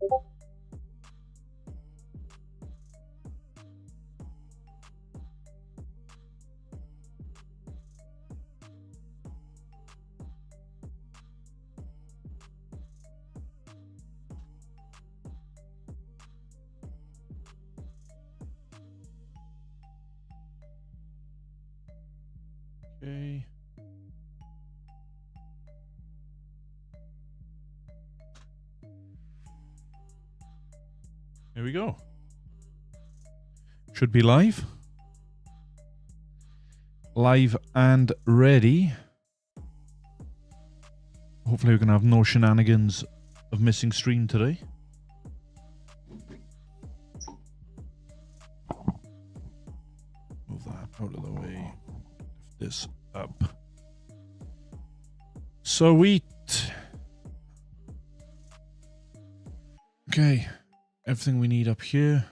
Okay. Here we go. Should be live. Live and ready. Hopefully we can have no shenanigans of missing stream today. Move that out of the way. Lift this up. Sweet. Okay. Everything we need up here.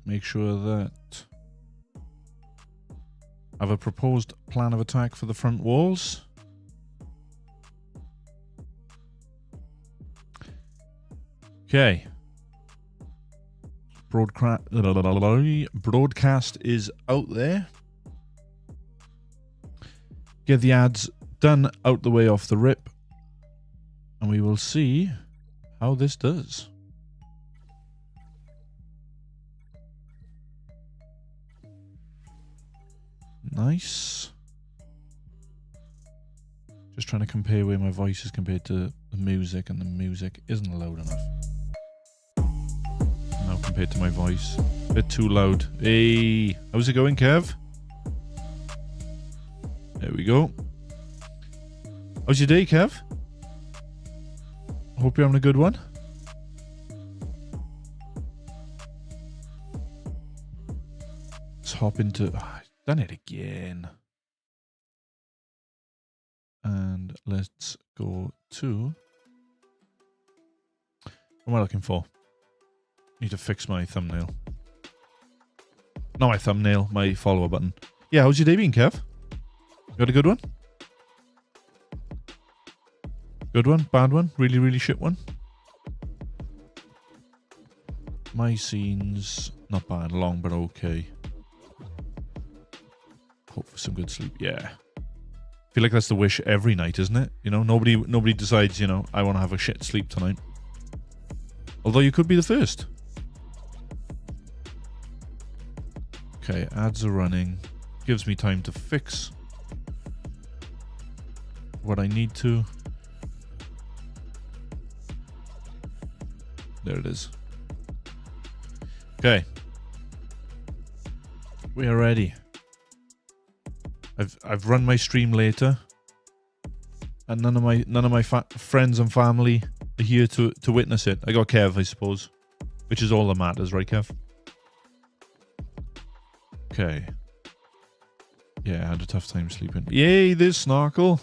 Make sure that I have a proposed plan of attack for the front walls. Okay. Broadcast is out there. Get the ads done out the way off the rip. And we will see how this does. Nice. Just trying to compare where my voice is compared to the music, and the music isn't loud enough. Now compared to my voice. A bit too loud. Hey, how's it going, Kev? There we go. How's your day, Kev? Hope you're having a good one. Let's hop into... done it again. And let's go to... What am I looking for? Need to fix my thumbnail. Not my thumbnail, my follower button. Yeah, how's your day been, Kev? You got a good one? Good one? Bad one? Really, really shit one? My scenes, not bad. Long, but okay. Hope for some good sleep. Yeah. I feel like that's the wish every night, isn't it? You know, nobody decides, you know, I want to have a shit sleep tonight. Although you could be the first. Okay, ads are running. Gives me time to fix what I need to. There it is. Okay. We are ready. I've run my stream later, and none of my friends and family are here to witness it. I got Kev, I suppose, which is all that matters, right, Kev? Okay. Yeah, I had a tough time sleeping. Yay, there's Snarkle.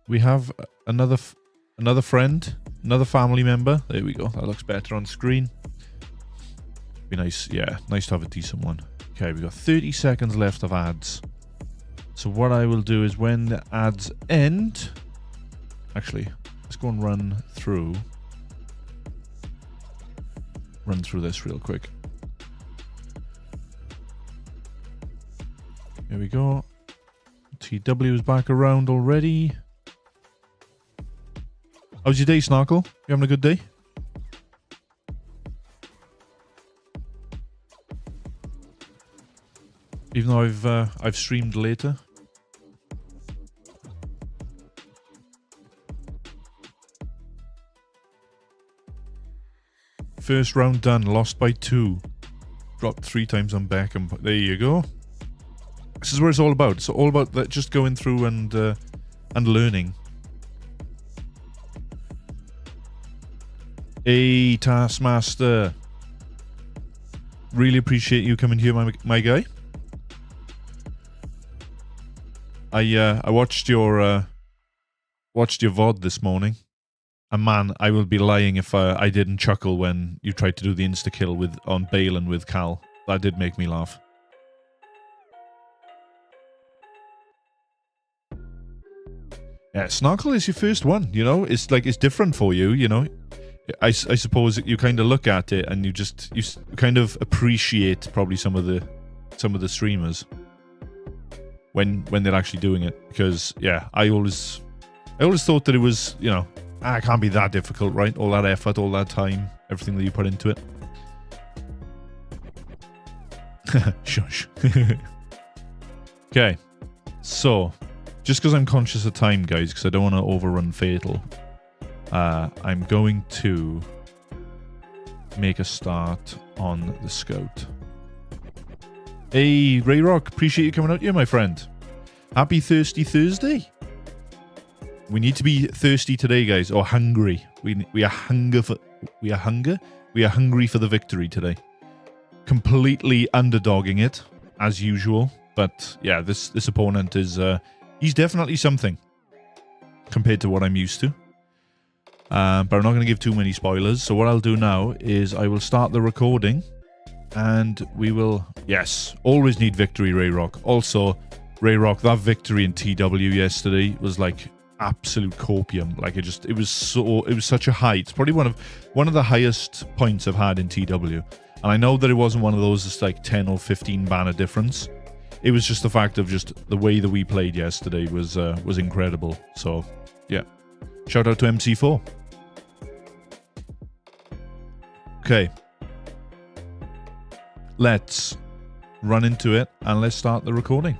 We have another friend, another family member. There we go. That looks better on screen. Be nice. Yeah, nice to have a decent one. Okay, we've got 30 seconds left of ads. So what I will do is when the ads end... Actually, let's go and run through this real quick. Here we go. TW is back around already. How's your day, Snarkle? You having a good day? Even though I've streamed later. First round done, lost by 2. Dropped 3 times on Beckham. There you go. This is what it's all about. It's all about that, just going through and learning. Hey, Taskmaster. Really appreciate you coming here, my guy. I watched your VOD this morning, and man, I will be lying if I didn't chuckle when you tried to do the insta kill on Bale and with Cal. That did make me laugh. Yeah, Snarkle is your first one, you know? It's like, it's different for you, you know? I suppose you kind of look at it and you kind of appreciate probably some of the streamers when they're actually doing it, because yeah, I always thought that it was, you know, it can't be that difficult, right? All that effort, all that time, everything that you put into it. Shush. Okay, so just because I'm conscious of time, guys, because I don't want to overrun Fatal, I'm going to make a start on the Scout. Hey, Ray Rock, appreciate you coming out here, my friend. Happy Thirsty Thursday. We need to be thirsty today, guys, or hungry. We are hungry for the victory today. Completely underdogging it as usual, but yeah, this opponent is he's definitely something compared to what I'm used to. But I'm not going to give too many spoilers. So what I'll do now is I will start the recording, and we will, yes, always need victory, Ray Rock. Also, Ray Rock, that victory in TW yesterday was like absolute copium. Like it was such a high. It's probably one of the highest points I've had in TW. And I know that it wasn't one of those just like 10 or 15 banner difference. It was just the fact of just the way that we played yesterday was incredible. So yeah, shout out to MC4. Okay, let's run into it and let's start the recording.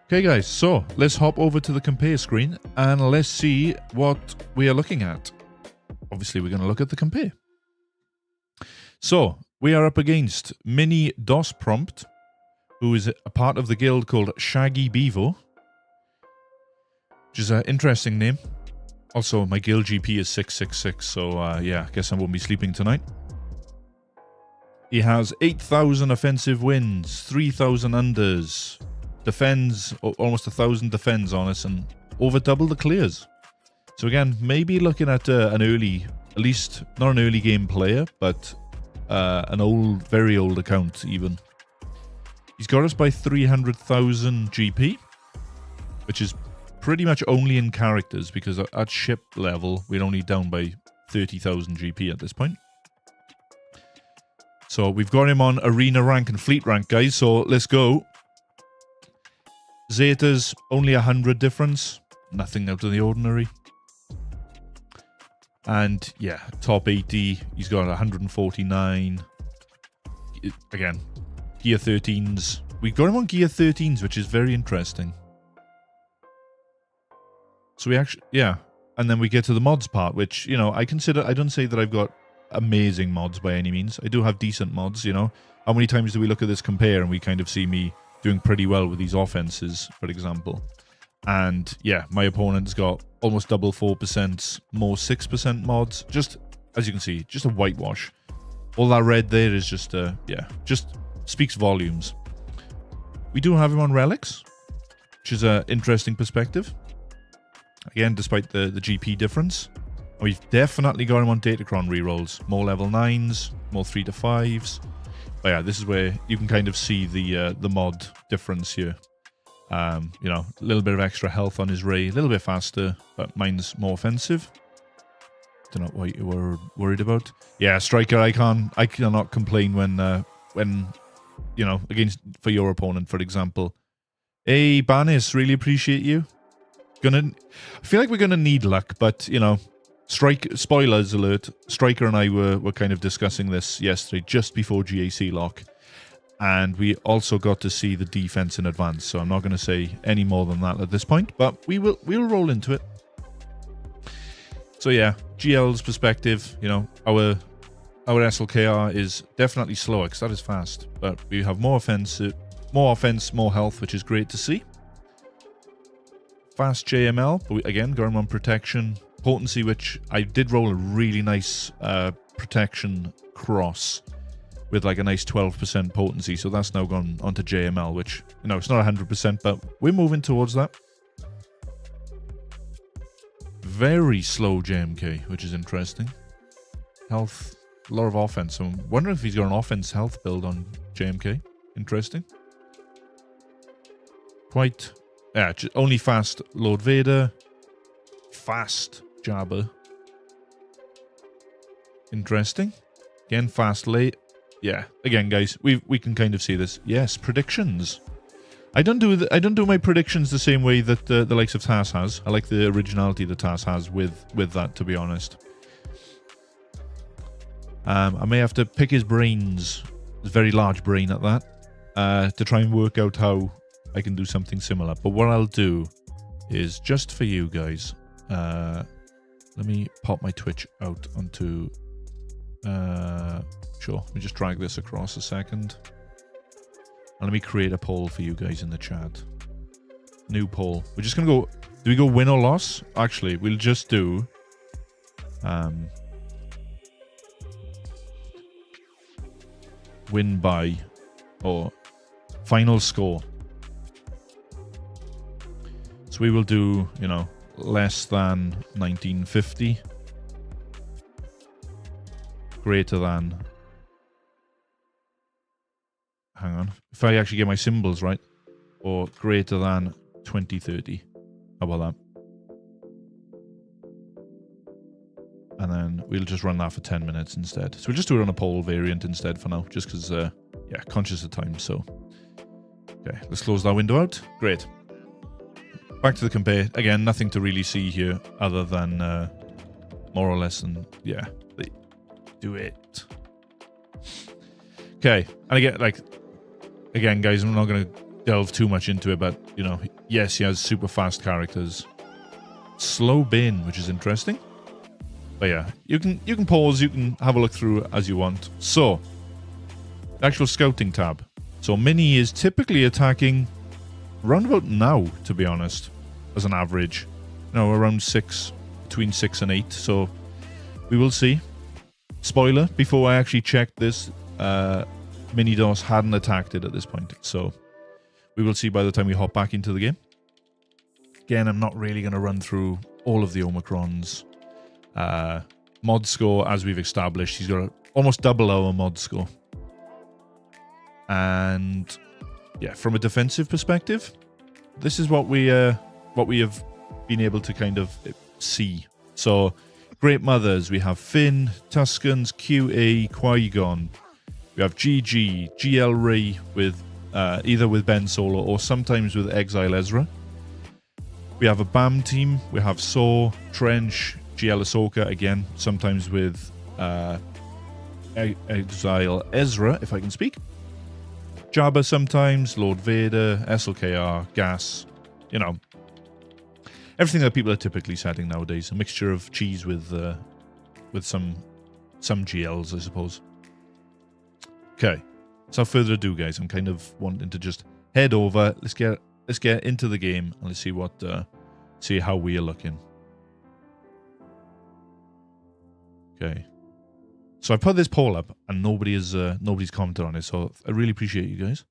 Okay guys, so let's hop over to the compare screen and let's see what we are looking at. Obviously we're going to look at the compare. So we are up against Mini DOS Prompt, who is a part of the guild called Shaggy Bevo, which is an interesting name. Also, my guild GP is 666, so yeah, I guess I won't be sleeping tonight. He has 8,000 offensive wins, 3,000 unders, defends, almost 1,000 defends on us, and over double the clears. So again, maybe looking at an early, at least not an early game player, but an very old account even. He's got us by 300,000 GP, which is pretty much only in characters, because at ship level we're only down by 30,000 GP at this point. So we've got him on arena rank and fleet rank, guys, so let's go. Zeta's only 100 difference, nothing out of the ordinary. And yeah, top 80, he's got 149. Again, gear 13s. We've got him on gear 13s, which is very interesting. So we actually, yeah. And then we get to the mods part, which, you know, I don't say that I've got amazing mods by any means. I do have decent mods, you know. How many times do we look at this compare and we kind of see me doing pretty well with these offenses, for example? And yeah, my opponent's got almost double 4%, more 6% mods. Just, as you can see, just a whitewash. All that red there is just, yeah, just speaks volumes. We do have him on relics, which is an interesting perspective. Again, despite the GP difference. We've definitely got him on Datacron rerolls. More level 9s, more 3 to 5s. But yeah, this is where you can kind of see the mod difference here. You know, a little bit of extra health on his Ray, a little bit faster, but mine's more offensive. Don't know what you were worried about. Yeah, Striker, I cannot complain when you know, for your opponent, for example. Hey, Banis, really appreciate you. I feel like we're gonna need luck, but you know, spoilers alert. Striker and I were kind of discussing this yesterday, just before GAC lock, and we also got to see the defense in advance. So I'm not going to say any more than that at this point, but we'll roll into it. So yeah, GL's perspective, you know, our SLKR is definitely slower because that is fast, but we have more offense, more health, which is great to see. Fast JML, but again, got him on protection. Potency, which I did roll a really nice protection cross with like a nice 12% potency, so that's now gone onto JML, which, you know, it's not 100%, but we're moving towards that. Very slow JMK, which is interesting. Health, a lot of offense, so I'm wondering if he's got an offense health build on JMK. Interesting. Quite Yeah, only fast Lord Vader. Fast Jabba. Interesting. Again, fast late. Yeah. Again, guys, we can kind of see this. Yes, predictions. I don't do my predictions the same way that the likes of Tass has. I like the originality that Tass has with that, to be honest. I may have to pick his brains, his very large brain at that, to try and work out how I can do something similar. But what I'll do is, just for you guys, let me pop my Twitch out onto... sure, let me just drag this across a second. And let me create a poll for you guys in the chat. New poll. We're just going to go... Do we go win or loss? Actually, we'll just do... win by... or final score. So we will do, you know, less than 1950. Greater than... Hang on. If I actually get my symbols right. Or greater than 2030. How about that? And then we'll just run that for 10 minutes instead. So we'll just do it on a poll variant instead for now. Just because, yeah, conscious of time. So, okay, let's close that window out. Great. Back to the compare. Again, nothing to really see here other than more or less. And yeah, they do it. Okay. And again, like... Again, guys, I'm not going to delve too much into it, but, you know, yes, he has super fast characters. Slow bin, which is interesting. But yeah, you can pause, you can have a look through as you want. So, the actual scouting tab. So, Mini is typically attacking around about now, to be honest, as an average. You know, around 6, between 6 and 8. So, we will see. Spoiler, before I actually checked this, Mini DOS hadn't attacked it at this point, so we will see by the time we hop back into the game. Again, I'm not really going to run through all of the Omicrons. Mod score, as we've established, he's got almost double our mod score. And yeah, from a defensive perspective, this is what we have been able to kind of see. So, Great Mothers, we have Finn, Tuskens, QA, Qui-Gon. We have GG, GL Ray with either with Ben Solo or sometimes with Exile Ezra. We have a BAM team. We have Saw, Trench, GL Ahsoka again, sometimes with Exile Ezra, if I can speak. Jabba sometimes, Lord Vader, SLKR, Gas, you know, everything that people are typically setting nowadays. A mixture of cheese with some GLs, I suppose. Okay, without further ado, guys, I'm kind of wanting to just head over. Let's get into the game and let's see see how we are looking. Okay, so I put this poll up and nobody's commented on it, so I really appreciate you guys.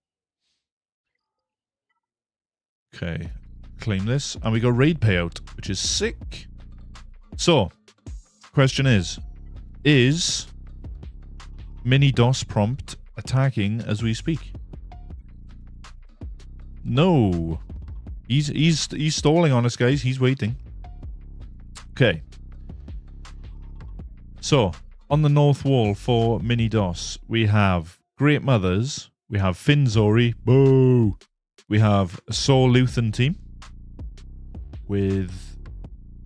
Okay, claim this, and we got raid payout, which is sick. So, question is Mini DOS prompt attacking as we speak? No. He's stalling on us, guys. He's waiting. Okay. So, on the north wall for Mini DOS, we have Great Mothers. We have Finn Zori. Boo! We have a Saw Luthen team. With...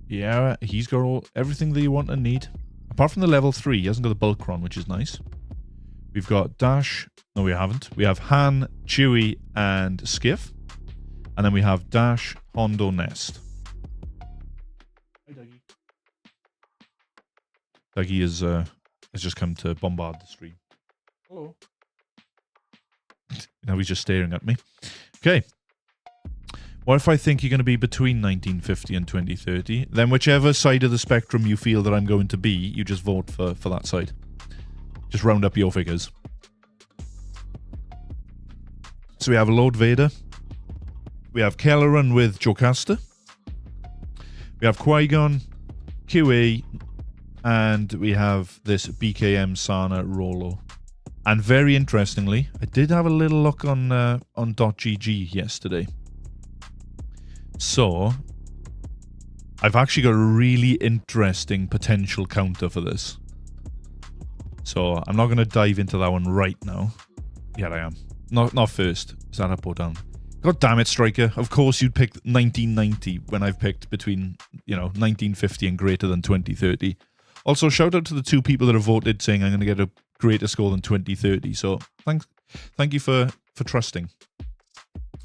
Yeah, he's got everything that you want and need. Apart from the level 3, he hasn't got the Bulkron, which is nice. We've got Dash. No, we haven't. We have Han, Chewie, and Skiff. And then we have Dash, Hondo, Nest. Hi, Dougie. Dougie has just come to bombard the stream. Hello. Now he's just staring at me. Okay. What if I think you're going to be between 1950 and 2030? Then whichever side of the spectrum you feel that I'm going to be, you just vote for that side. Just round up your figures. So we have Lord Vader. We have Kelleran with Jocasta. We have Qui-Gon, QA, and we have this BKM Sana Rolo. And very interestingly, I did have a little look on .gg yesterday. So, I've actually got a really interesting potential counter for this. So, I'm not going to dive into that one right now. Yeah, I am. Not first. Is that up or down? God damn it, Striker. Of course you'd pick 1990 when I've picked between, 1950 and greater than 2030. Also, shout out to the 2 people that have voted saying I'm going to get a greater score than 2030. So, thank you for trusting.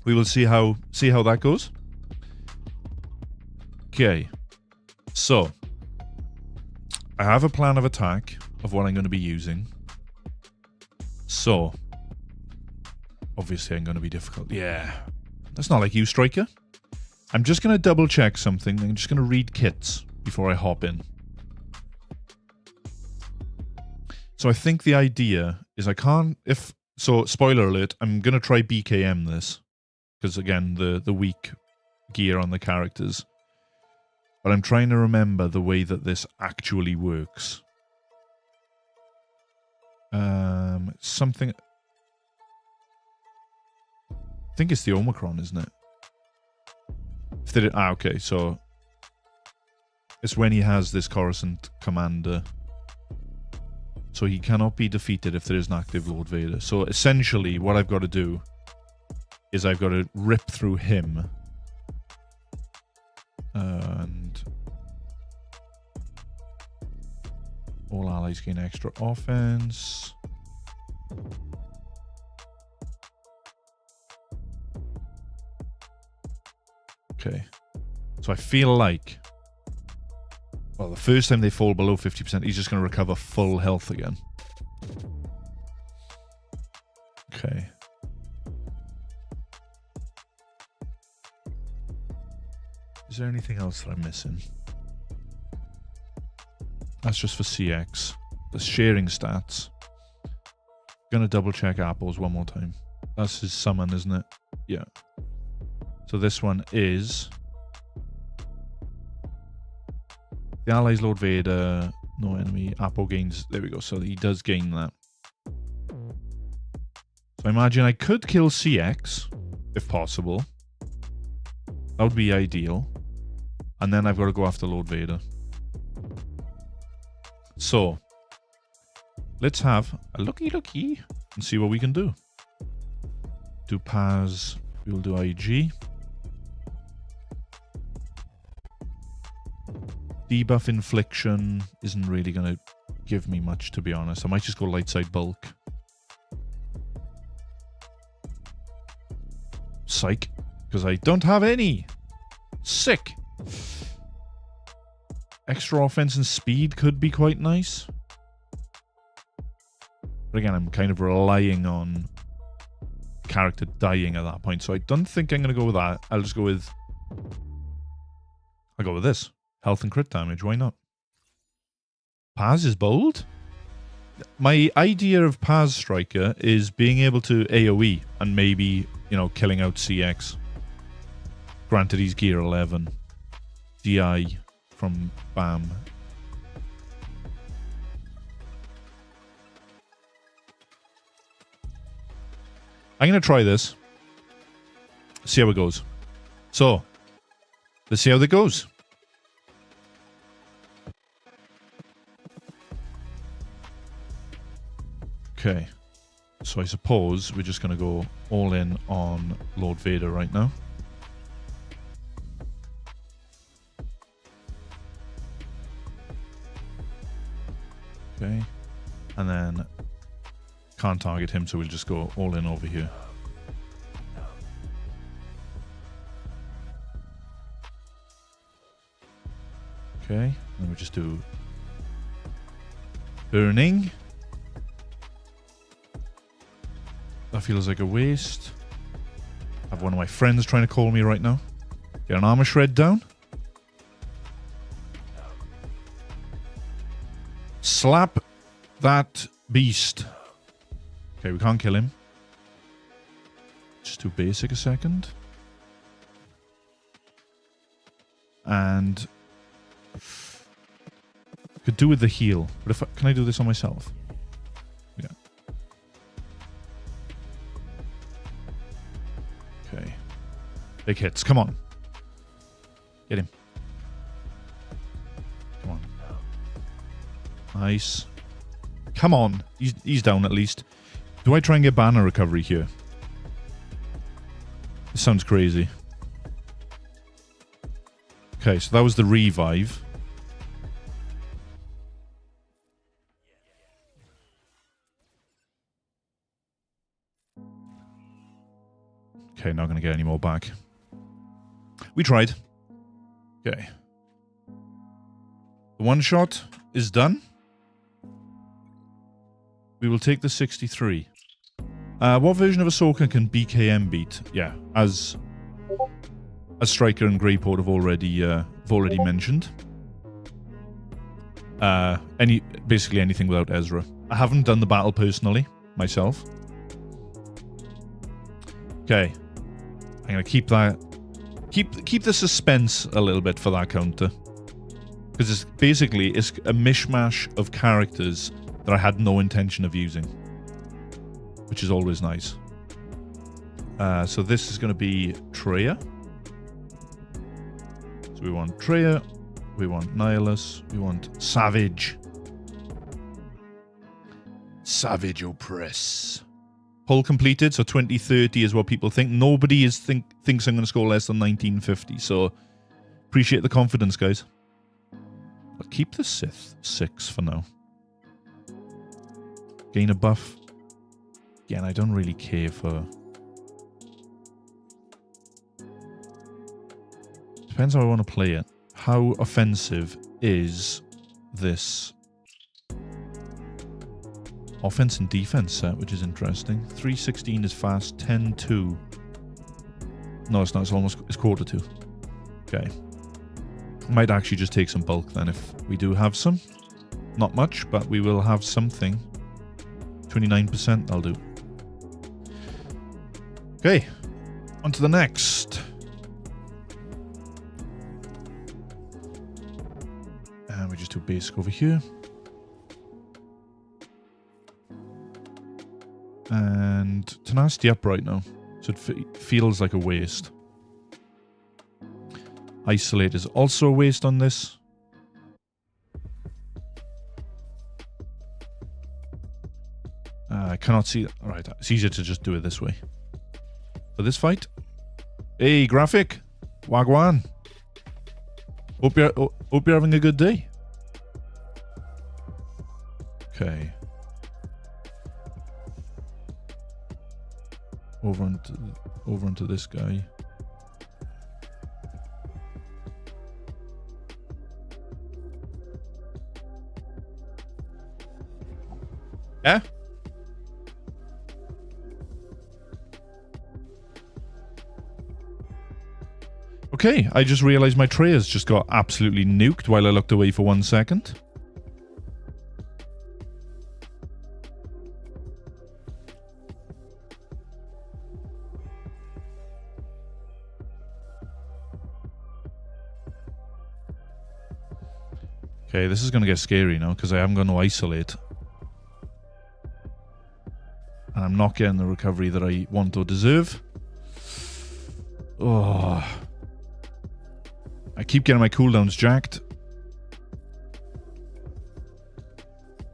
We will see how that goes. Okay. So, I have a plan of attack of what I'm going to be using. So, obviously I'm going to be difficult. Yeah. That's not like you, Striker. I'm just going to double check something. I'm just going to read kits before I hop in. So I think the idea is I can't... So, spoiler alert, I'm going to try BKM this. Because, again, the weak gear on the characters. But I'm trying to remember the way that this actually works. Something... I think it's the Omicron, isn't it? Okay, so... It's when he has this Coruscant commander... So he cannot be defeated if there is an active Lord Vader. So essentially, what I've got to do is I've got to rip through him. And all allies gain extra offense. Okay. So I feel like... Well, the first time they fall below 50%, he's just going to recover full health again. Okay. Is there anything else that I'm missing? That's just for CX. The sharing stats. Gonna double check apples one more time. That's his summon, isn't it? Yeah. So this one is... The allies Lord Vader, no enemy, Apple gains, there we go, so he does gain that. So I imagine I could kill CX, if possible. That would be ideal. And then I've got to go after Lord Vader. So, let's have a looky and see what we can do. Do Paz, we'll do IG. Debuff infliction isn't really going to give me much, to be honest. I might just go light side bulk. Psych, because I don't have any. Sick. Extra offense and speed could be quite nice. But again, I'm kind of relying on character dying at that point. So I don't think I'm going to go with that. I'll just go with... I'll go with this. Health and crit damage, why not? Paz is bold? My idea of Paz Striker is being able to AoE and maybe, killing out CX. Granted, he's gear 11. DI from BAM. I'm going to try this. See how it goes. So, let's see how that goes. Okay, so I suppose we're just going to go all in on Lord Vader right now. Okay, and then can't target him, so we'll just go all in over here. Okay, and we just do burning. That feels like a waste. I have one of my friends trying to call me right now. Get an armor shred down. Slap that beast. Okay, we can't kill him. Just do basic a second. And could do with the heal. But if can I do this on myself? Yeah. Okay. Big hits. Come on. Get him. Come on. Nice. Come on. He's down at least. Do I try and get banner recovery here? This sounds crazy. Okay, so that was the revive. Okay, not going to get any more back. We tried. Okay. The one shot is done. We will take the 63. What version of Ahsoka can BKM beat? Yeah, as Striker and Greyport have already mentioned. Basically anything without Ezra. I haven't done the battle personally myself. Okay, I'm gonna keep that. Keep the suspense a little bit for that counter, because it's a mishmash of characters that I had no intention of using, which is always nice. So this is going to be Traya. So we want Traya, we want Nihilus, we want Savage. Savage Oppress. Poll completed, so 2030 is what people think. Nobody thinks I'm going to score less than 1950, so appreciate the confidence, guys. I'll keep the Sith 6 for now. Gain a buff. Again, I don't really care for... Depends how I want to play it. How offensive is this offense and defense set, which is interesting. 316 is fast, 10-2. No, it's not. It's quarter to. Okay. Might actually just take some bulk then if we do have some. Not much, but we will have something. 29%, I'll do. Okay. On to the next. And we just do basic over here. And tenacity up right now, so it feels like a waste. Isolate is also a waste on this. I cannot see. Alright, it's easier to just do it this way. For this fight. Hey, graphic. Wagwan. Hope you're having a good day. Okay. Over onto this guy. Yeah? Okay, I just realized my Traya's just got absolutely nuked while I looked away for 1 second. Okay, this is going to get scary now because I haven't got no isolate. And I'm not getting the recovery that I want or deserve. Oh. I keep getting my cooldowns jacked.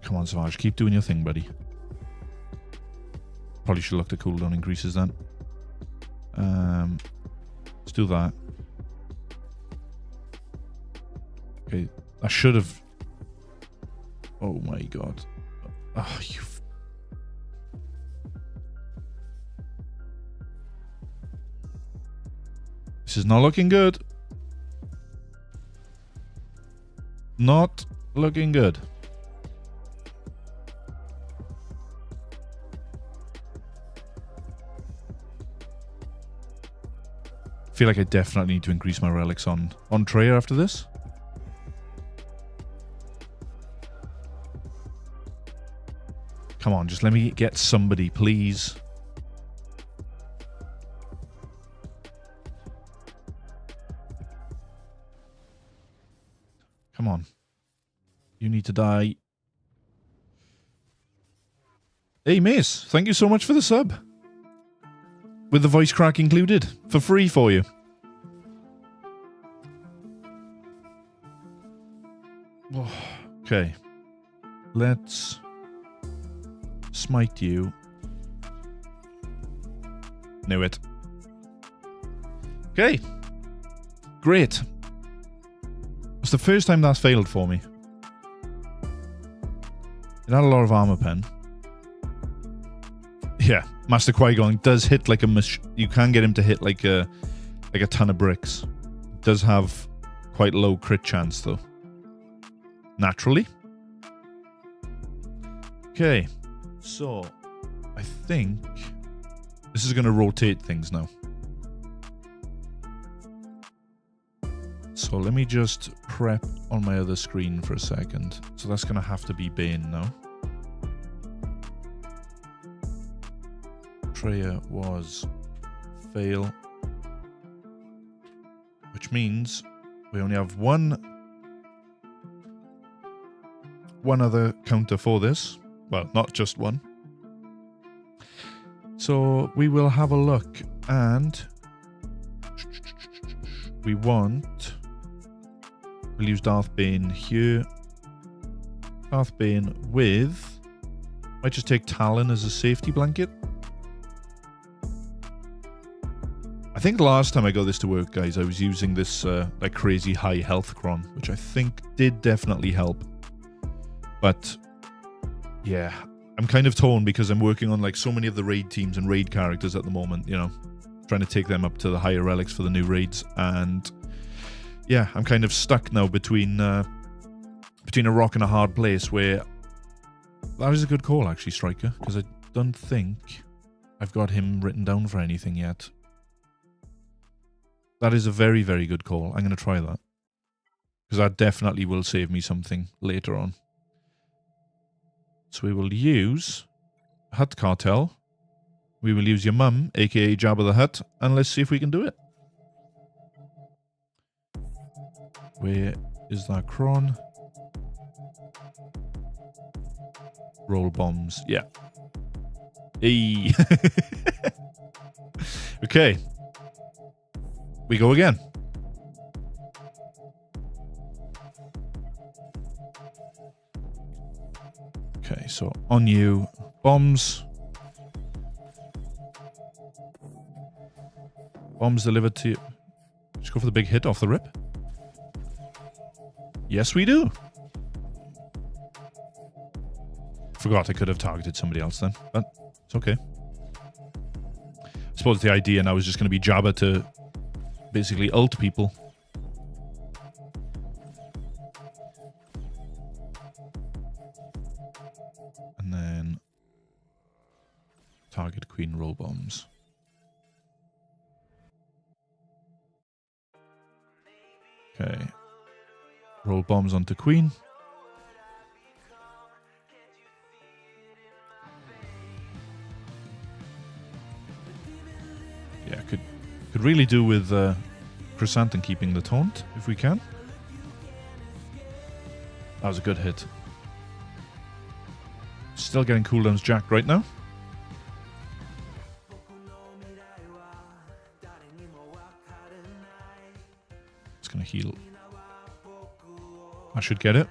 Come on, Savage, keep doing your thing, buddy. Probably should have looked at cooldown increases then. Let's do that. Okay. I should have... Oh my god. Oh, you... This is not looking good. Not looking good. I feel like I definitely need to increase my relics on Traya after this. Come on, just let me get somebody, please. Come on. You need to die. Hey, Mace, thank you so much for the sub. With the voice crack included. For free for you. Oh, okay. Let's smite you. Knew it. Okay. Great. It's the first time that's failed for me. It had a lot of armor pen. Yeah, Master Qui-Gon does hit like a you can get him to hit like a ton of bricks. Does have quite low crit chance though. Naturally. Okay. So, I think this is going to rotate things now. So let me just prep on my other screen for a second. So that's going to have to be Bane now. Treya was fail. Which means we only have one other counter for this. Well, not just one. So we will have a look, and we'll use Darth Bane here. Darth Bane with, might just take Talon as a safety blanket. I think last time I got this to work, guys, I was using this like crazy high health cron, which I think did definitely help. But yeah, I'm kind of torn because I'm working on like so many of the raid teams and raid characters at the moment, you know, trying to take them up to the higher relics for the new raids. And yeah, I'm kind of stuck now between a rock and a hard place, where that is a good call actually, Striker, because I don't think I've got him written down for anything yet. That is a very, very good call. I'm going to try that, because that definitely will save me something later on. So we will use Hutt Cartel. We will use your mum, aka Jabba the Hutt, and let's see if we can do it. Where is that cron? Roll bombs. Yeah. Hey. Okay. We go again. Okay, so on you, bombs. Bombs delivered to you. Just go for the big hit off the rip. Yes, we do. Forgot I could have targeted somebody else then, but it's okay. I suppose the idea now is just going to be Jabba to basically ult people. And then target Queen, roll bombs. Okay. Roll bombs onto Queen. Yeah, could really do with Chrysanthemum keeping the taunt if we can. That was a good hit. Still getting cooldowns jacked right now. It's gonna heal. I should get it.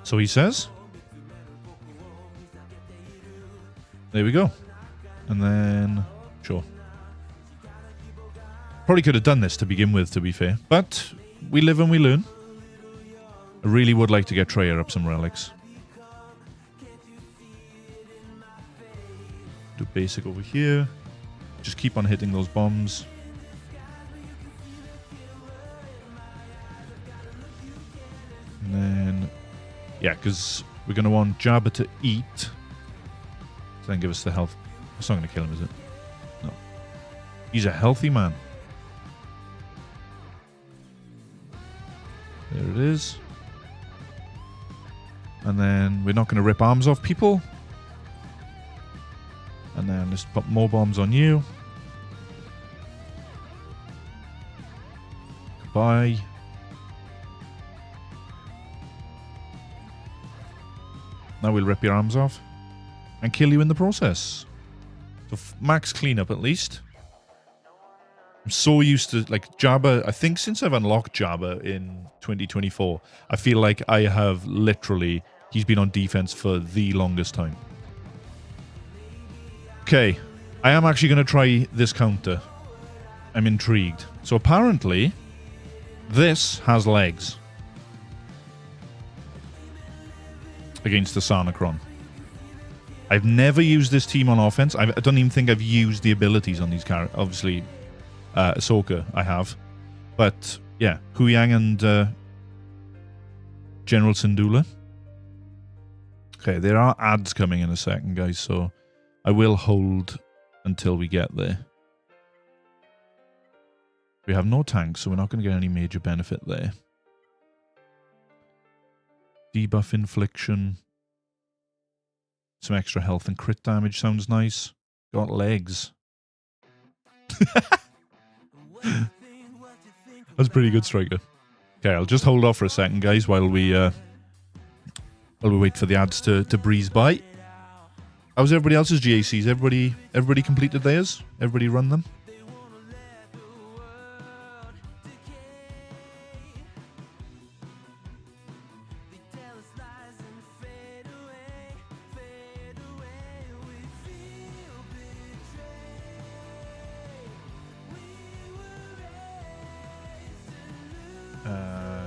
So he says. There we go. And then, sure. Probably could have done this to begin with, to be fair. But we live and we learn. I really would like to get Treya up some relics. Do basic over here. Just keep on hitting those bombs. And then, yeah, because we're going to want Jabba to eat. So then give us the health. It's not going to kill him, is it? No. He's a healthy man. There it is. And then we're not going to rip arms off people. And then let's put more bombs on you. Goodbye. Now we'll rip your arms off and kill you in the process. So max cleanup at least. I'm so used to, like, Jabba. I think since I've unlocked Jabba in 2024, I feel like I have literally, he's been on defense for the longest time. Okay, I am actually going to try this counter. I'm intrigued. So apparently, this has legs against the Sarnacron. I've never used this team on offense. I don't even think I've used the abilities on these characters. Obviously, Ahsoka I have. But, yeah, Huyang and General Syndulla. Okay, there are ads coming in a second, guys, so I will hold until we get there. We have no tanks, so we're not going to get any major benefit there. Debuff infliction. Some extra health and crit damage sounds nice. Got legs. That's pretty good, Striker. Okay, I'll just hold off for a second, guys, while we wait for the ads to breeze by. How's everybody else's GACs? Everybody completed theirs? Everybody run them?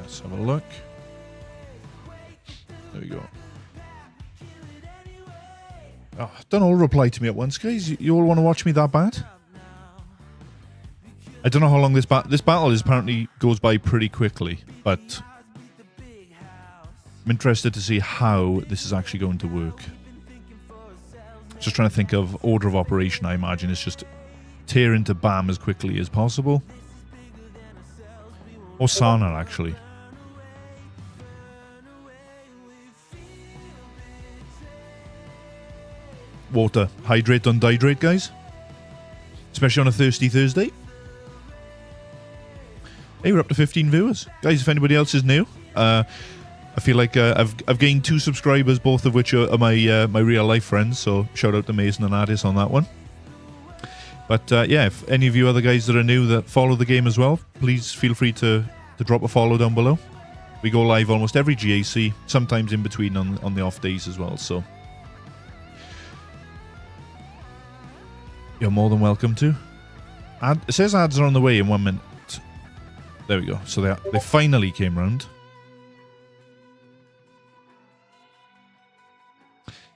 Let's have a look. There we go. Oh, don't all reply to me at once, guys. You all want to watch me that bad? I don't know how long this battle is. Apparently goes by pretty quickly, but I'm interested to see how this is actually going to work. Just trying to think of order of operation. I imagine it's just tear into Bam as quickly as possible. Or Sana, actually. Water. Hydrate, don't dehydrate, guys. Especially on a thirsty Thursday. Hey, we're up to 15 viewers. Guys, if anybody else is new, I feel like I've gained 2 subscribers, both of which are my real life friends, so shout out to Mason and Addis on that one. But yeah, if any of you other guys that are new that follow the game as well, please feel free to drop a follow down below. We go live almost every GAC, sometimes in between on the off days as well, so you're more than welcome to. It says ads are on the way in 1 minute. There we go. So they finally came round.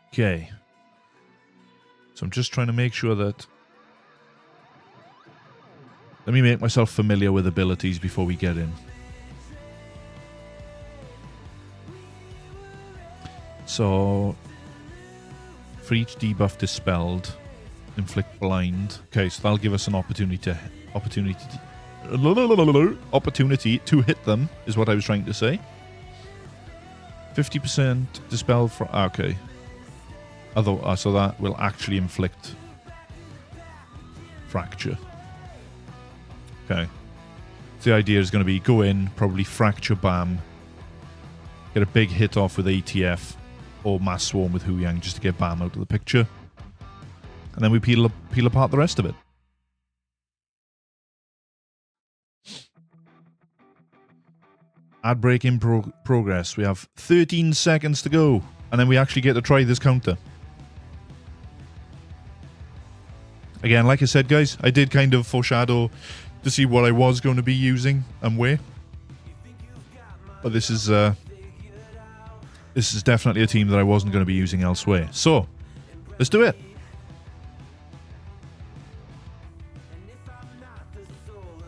Okay. So I'm just trying to make sure that... Let me make myself familiar with abilities before we get in. So, for each debuff dispelled, inflict blind. Okay, so that'll give us an opportunity to hit them, is what I was trying to say. 50% dispel for... Okay. So that will actually inflict fracture. Okay. So the idea is going to be go in, probably fracture Bam, get a big hit off with ATF or Mass Swarm with Huyang just to get Bam out of the picture. And then we peel apart the rest of it. Ad break in progress. We have 13 seconds to go. And then we actually get to try this counter. Again, like I said, guys, I did kind of foreshadow to see what I was going to be using and where. But this is definitely a team that I wasn't going to be using elsewhere. So, let's do it.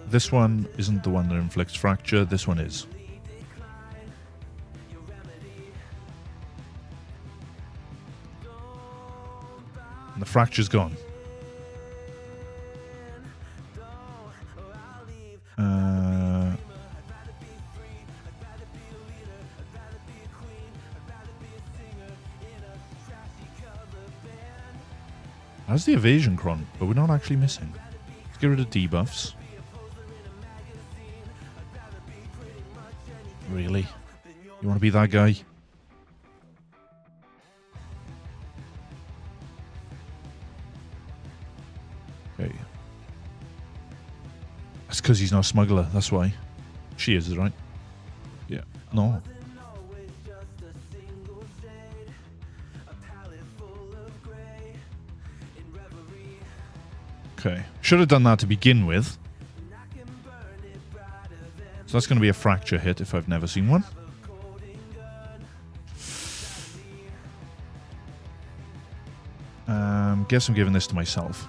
This one isn't the one that inflicts fracture. This one is. And the fracture's gone. That's the evasion cron, but we're not actually missing. Let's get rid of debuffs. Really? You want to be that guy? Okay. That's because he's not a smuggler. That's why. She is, right? Yeah. No. Okay. Should have done that to begin with. So that's going to be a fracture hit if I've never seen one. Guess I'm giving this to myself.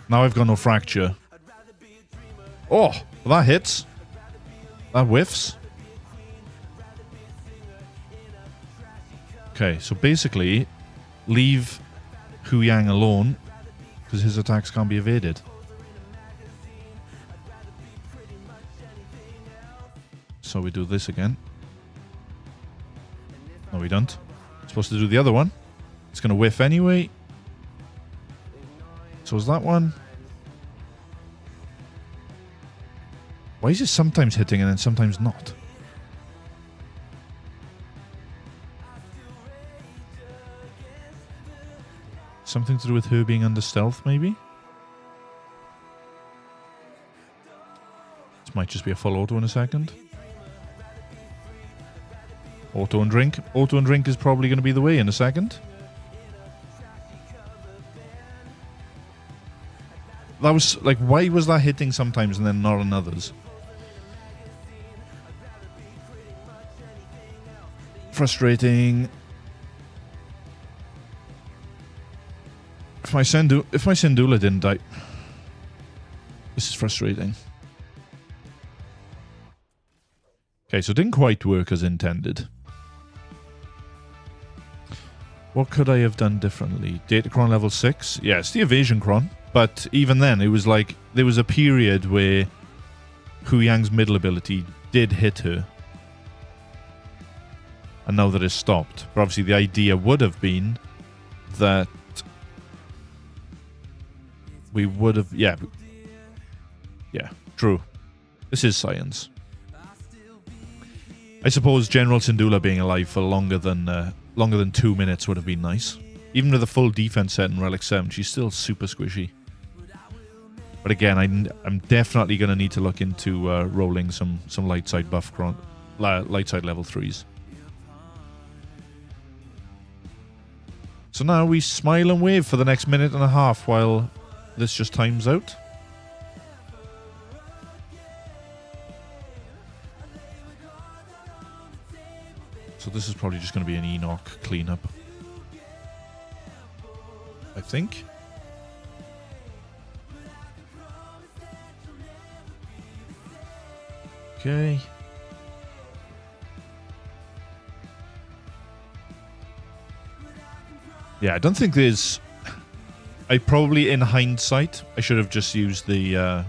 Now I've got no fracture. Oh, well, that hits. That whiffs. Okay, so basically, leave Hu Yang alone because his attacks can't be evaded. So we do this again. No, we don't. Supposed to do the other one. It's going to whiff anyway. So is that one? Why is it sometimes hitting and then sometimes not? Something to do with her being under stealth, maybe? This might just be a full auto in a second. Auto and drink. Auto and drink is probably going to be the way in a second. That was, like, why was that hitting sometimes and then not on others? Frustrating. If my Syndulla didn't die. This is frustrating. Okay, so it didn't quite work as intended. What could I have done differently? Datacron level 6? Yeah, it's the evasion cron. But even then, it was like, there was a period where Hu Yang's middle ability did hit her. And now that it's stopped. But obviously the idea would have been that we would have... Yeah. Yeah, true. This is science. I suppose General Syndulla being alive for longer than 2 minutes would have been nice. Even with a full defense set in Relic 7, she's still super squishy. But again, I'm definitely going to need to look into rolling some light side buff, light side level 3s. So now we smile and wave for the next minute and a half while this just times out. So this is probably just going to be an Enoch cleanup. I think. Okay. Yeah, I don't think there's... I probably, in hindsight, I should have just used the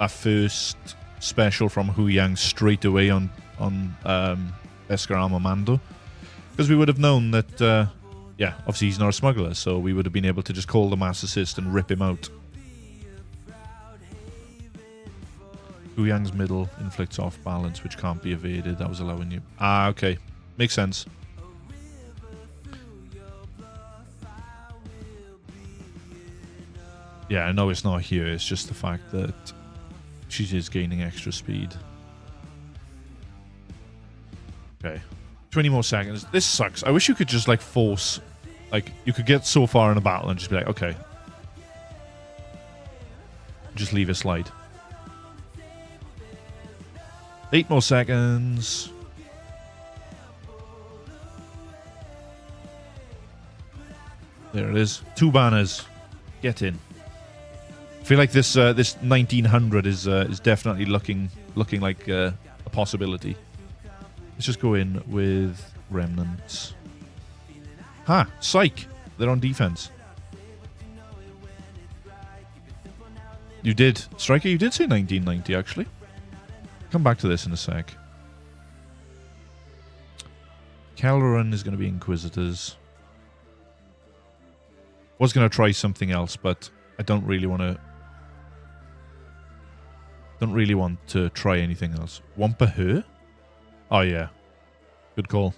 a first special from Hu Yang straight away on Beskar Armamando. Because we would have known that, yeah, obviously he's not a smuggler, so we would have been able to just call the Mass Assist and rip him out. Hu Yang's middle inflicts off balance, which can't be evaded. That was allowing you... Ah, okay. Makes sense. Yeah, I know it's not here. It's just the fact that she is gaining extra speed. Okay. 20 more seconds. This sucks. I wish you could just, like, force... Like, you could get so far in a battle and just be like, okay. Just leave it slide. 8 more seconds. There it is. 2 banners. Get in. I feel like this 1900 is definitely looking like a possibility. Let's just go in with remnants. Ha! Psych! They're on defense. You did. Striker, you did say 1990, actually. Come back to this in a sec. Calderon is going to be Inquisitors. Was going to try something else, but I don't really want to try anything else. Wampa her? Oh yeah. Good call.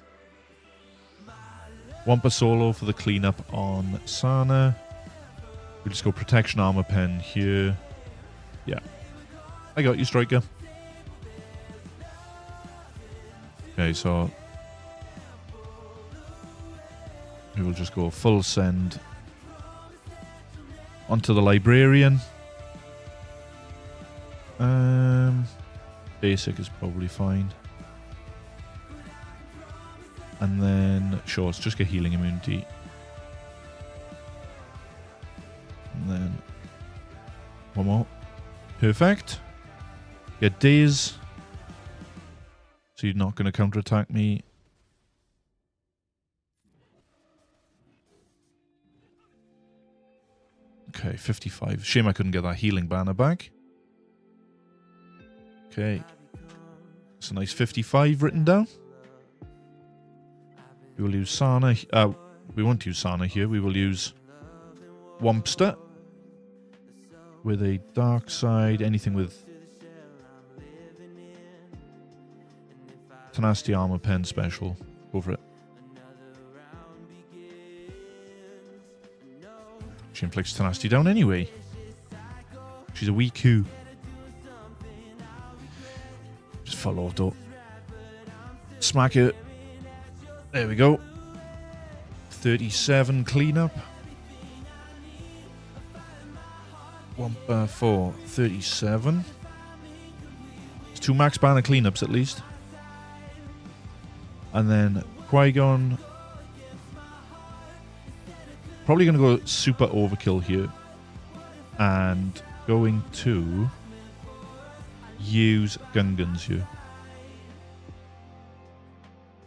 Wampa solo for the cleanup on Sana. We'll just go protection armor pen here. Yeah. I got you, Striker. Okay, so we will just go full send onto the librarian. Basic is probably fine. And then, sure, let's just get healing immunity. And then one more. Perfect. Get daze. So you're not going to counterattack me. Okay, 55. Shame I couldn't get that healing banner back. Okay. It's a nice 55 written down. We will use Sana. We won't use Sana here. We will use Wampster. With a dark side. Anything with Tenacity Armor Pen special. Go for it. She inflicts Tenacity down anyway. She's a weak coup. Just full auto. Smack it. There we go. 37 cleanup. 1 4 37. It's 2 max banner cleanups at least. And then Qui-Gon. Probably going to go super overkill here. And going to use Gungans here.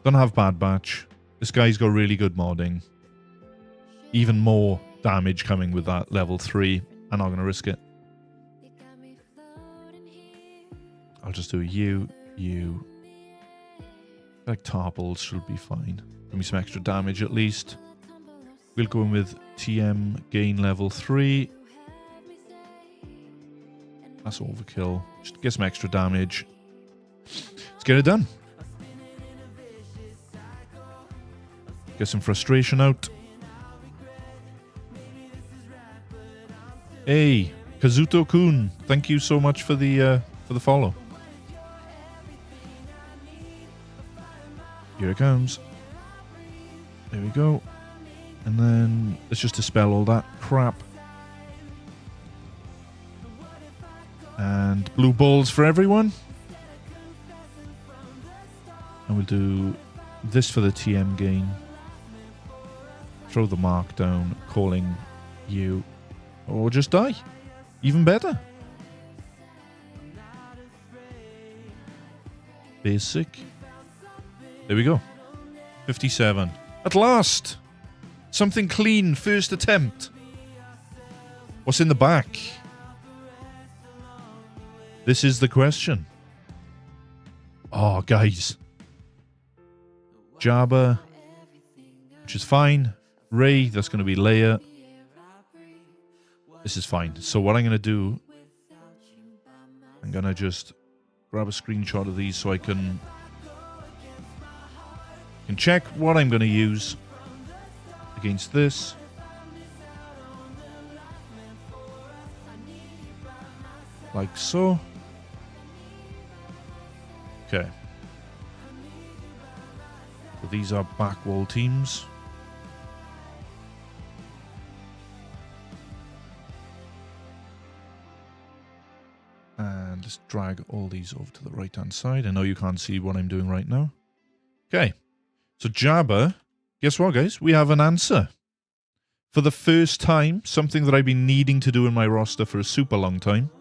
Don't have Bad Batch. This guy's got really good modding. Even more damage coming with that level 3. I'm not going to risk it. I'll just do a U. Like Tarples should be fine. Give me some extra damage at least. We'll go in with TM gain level 3. That's overkill. Just get some extra damage. Let's get it done. Get some frustration out. Hey, Kazuto-kun, thank you so much for the follow. Here it comes. There we go. And then let's just dispel all that crap. And blue balls for everyone. And we'll do this for the TM gain. Throw the mark down, calling you. Or just die. Even better. Basic. There we go. 57. At last! Something clean, first attempt. What's in the back? This is the question. Oh, guys. Jabba, which is fine. Rey, that's going to be Leia. This is fine. So what I'm going to do, I'm going to just grab a screenshot of these so I can check what I'm going to use against this. Like so. Okay. So these are back wall teams. And let's drag all these over to the right hand side. I know you can't see what I'm doing right now. Okay. So Jabba, guess what, guys? We have an answer. For the first time, something that I've been needing to do in my roster for a super long time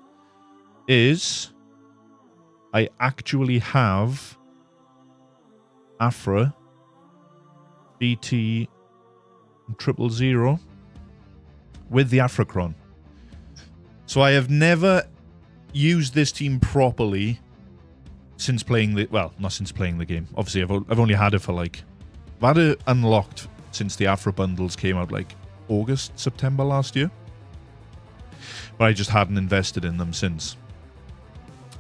is I actually have Afra, BT, and 000 with the Afracron. So I have never used this team properly since playing the... Well, not since playing the game. Obviously, I've only had it for like... I've had it unlocked since the Afra bundles came out like August, September last year. But I just hadn't invested in them since.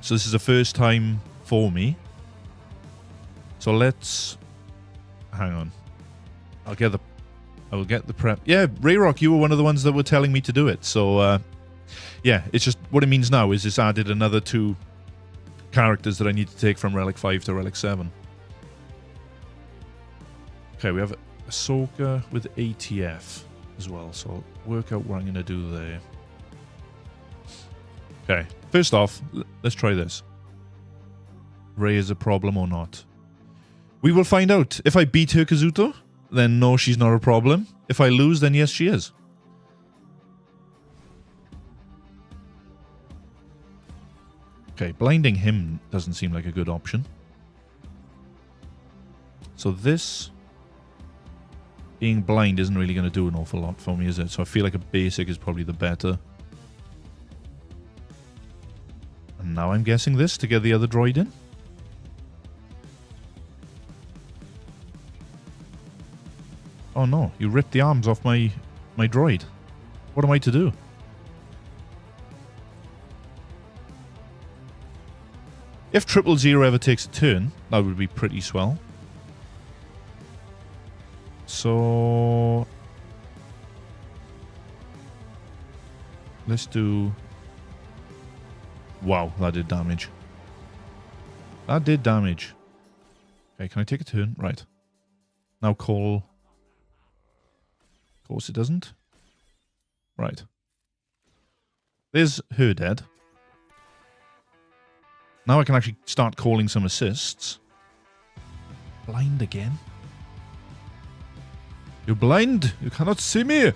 So this is the first time for me. So let's... Hang on. I'll get the I will get the prep. Yeah, Rayrock, you were one of the ones that were telling me to do it. So, yeah, it's just what it means now is it's added another 2 characters that I need to take from Relic 5 to Relic 7. Okay, we have Ahsoka with ATF as well. So I'll work out what I'm going to do there. Okay, first off, let's try this. Rey is a problem or not? We will find out. If I beat her Kazuto, then no, she's not a problem. If I lose, then yes, she is. Okay, blinding him doesn't seem like a good option. So this being blind isn't really going to do an awful lot for me, is it? So I feel like a basic is probably the better. And now I'm guessing this to get the other droid in. Oh no, you ripped the arms off my droid. What am I to do? If 000 ever takes a turn, that would be pretty swell. So let's do... Wow, that did damage. That did damage. Okay, can I take a turn? Right. Now call... Of course it doesn't. Right. There's her dead. Now I can actually start calling some assists. Blind again? You're blind! You cannot see me!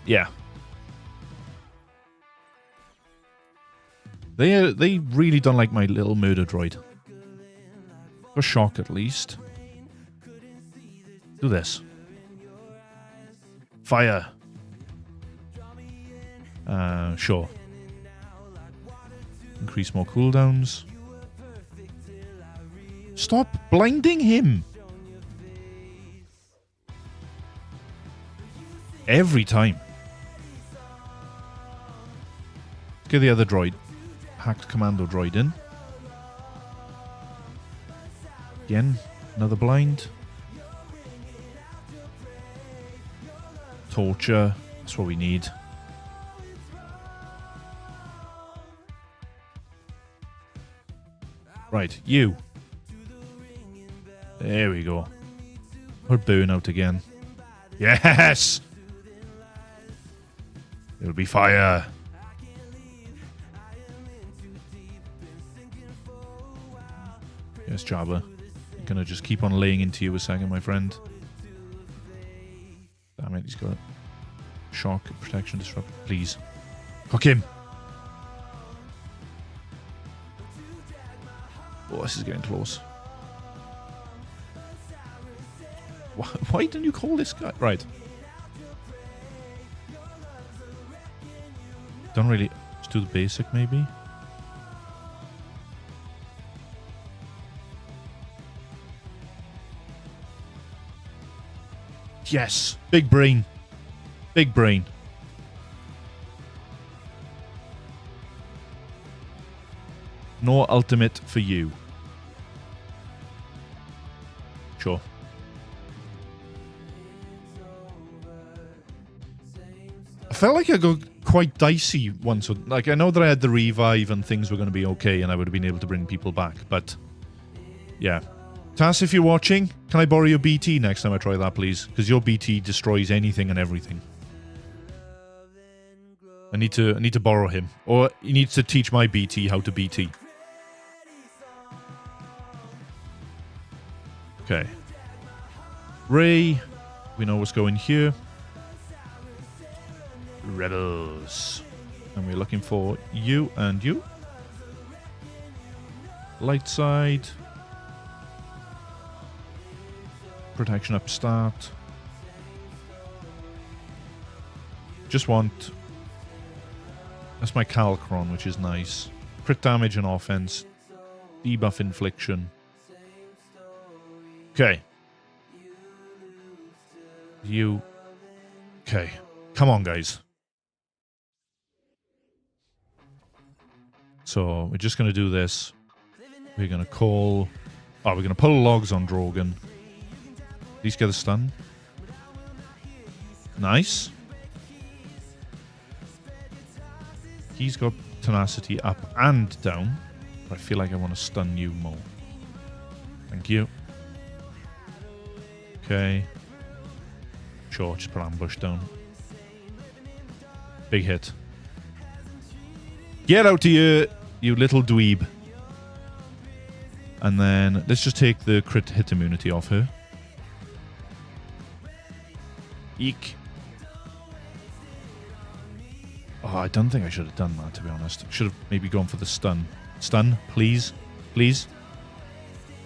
Yeah. They really don't like my little murder droid. For shock, at least. Do this. Fire. Sure. Increase more cooldowns. Stop blinding him! Every time. Get the other droid. Hacked commando droid in. Again, another blind. Torture. That's what we need. Right, you. There we go. Or burnout again. Yes! It'll be fire. Yes, Jabba. I'm gonna just keep on laying into you a second, my friend. Damn it, he's got shock, protection, disrupt. Please. Hook him. Oh, this is getting close. Why didn't you call this guy? Right. Don't really... Let's do the basic, maybe. Yes! Big brain. Big brain. No ultimate for you. Sure. I felt like I got quite dicey once. Like, I know that I had the revive and things were going to be okay and I would have been able to bring people back, but yeah. Tass, if you're watching, can I borrow your BT next time I try that, please? Because your BT destroys anything and everything. I need to borrow him. Or he needs to teach my BT how to BT. Okay. Rey. We know what's going here. Rebels. And we're looking for you and you. Light side. Protection up start. Just want... That's my Calcron, which is nice. Crit damage and offense. Debuff infliction. Okay. You... Okay. Come on, guys. So, we're just going to do this. We're going to call... Oh, we're going to pull logs on Drogon. At least get a stun. Nice. He's got tenacity up and down. But I feel like I want to stun you more. Thank you. Okay. Sure, just put ambush down. Big hit. Get out of here, you little dweeb. And then let's just take the crit hit immunity off her. Eek. Oh, I don't think I should have done that, to be honest. Should have maybe gone for the stun. Stun, please. Please.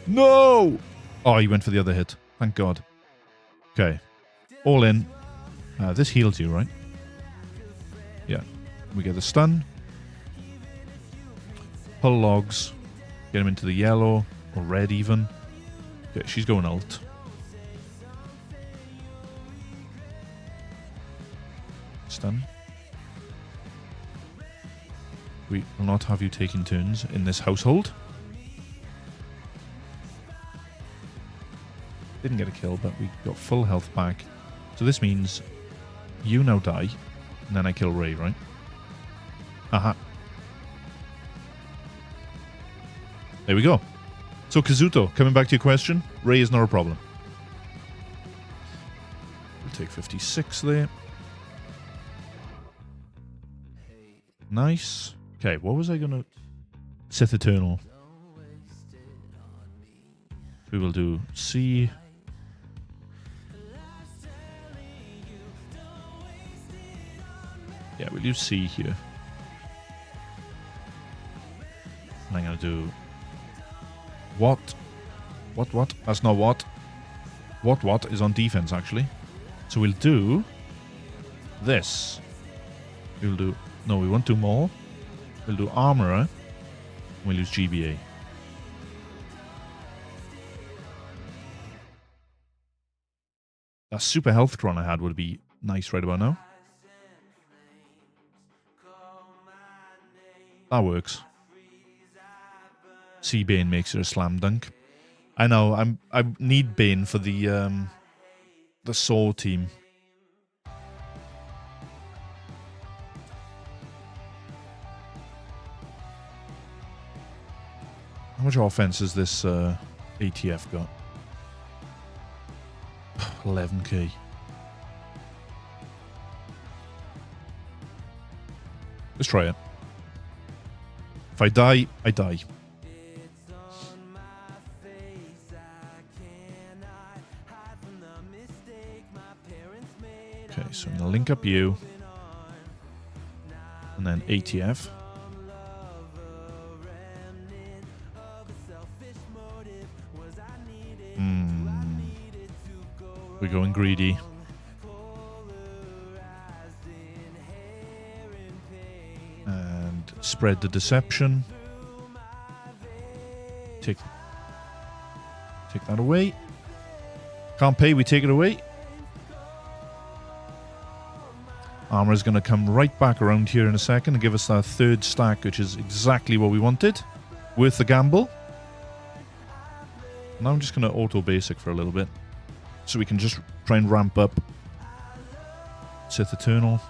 No! Oh, he went for the other hit. Thank God. Okay. All in. This heals you, right? Yeah. We get the stun. Pull logs. Get him into the yellow. Or red, even. Okay, she's going ult. Stun. We will not have you taking turns in this household. Didn't get a kill, but we got full health back. So this means you now die, and then I kill Ray, right? Aha. There we go. So Kazuto, coming back to your question, Ray is not a problem. We'll take 56 there. Nice. Okay, what was I going to... Sith Eternal. We will do C. Yeah, we'll use C here. And I'm going to do... What? What? That's not what. What is on defense, actually. So we'll do... this. We'll do... No, we won't do more. We'll do Armorer. We'll use GBA. That super health cron I had would be nice right about now. That works. C Bane makes it a slam dunk. I know, I need Bane for the Saw team. How much offense has this ATF got? 11k. Let's try it. If I die, I die. Okay, so I'm going to link up you. And then ATF. We're going greedy. And spread the deception. Take that away. Can't pay, we take it away. Armor is going to come right back around here in a second and give us that third stack, which is exactly what we wanted. Worth the gamble. Now I'm just going to auto basic for a little bit. So we can just try and ramp up Sith Eternal.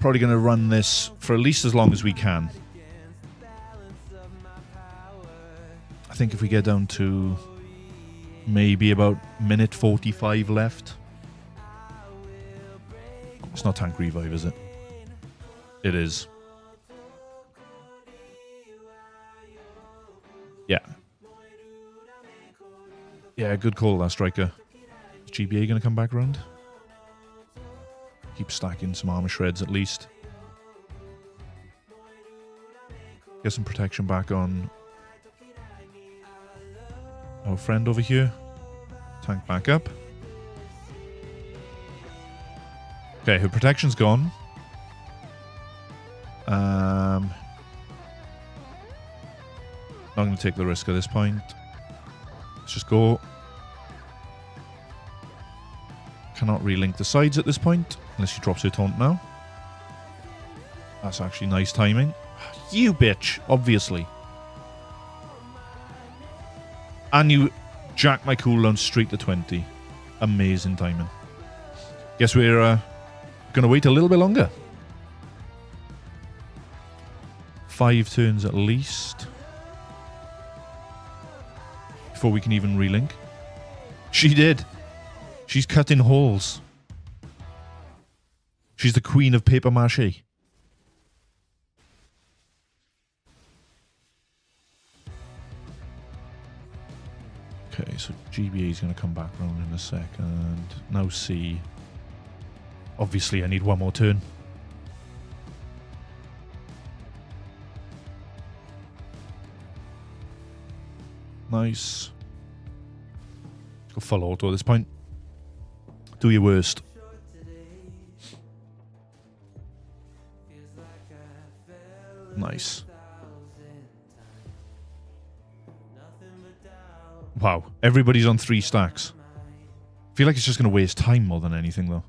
Probably going to run this for at least as long as we can. I think if we get down to maybe about minute 45 left. It's not tank revive, is it? It is. Yeah. Yeah, good call, that striker. Is GBA going to come back around? Keep stacking some armor shreds at least. Get some protection back on our friend over here. Tank back up. Okay, her protection's gone. Not going to take the risk at this point. Let's just go. Cannot relink the sides at this point, unless she drops her taunt now. That's actually nice timing. You bitch, obviously. And you jack my cooldown straight to 20. Amazing timing. Guess we're going to wait a little bit longer. 5 turns at least. Before we can even relink. She did. She's cutting holes. She's the queen of paper mache. Okay, so GBA is going to come back round in a second. Now C. Obviously, I need one more turn. Nice. Go full auto at this point. Do your worst. Nice. Wow, everybody's on 3 stacks. I feel like it's just going to waste time more than anything, though.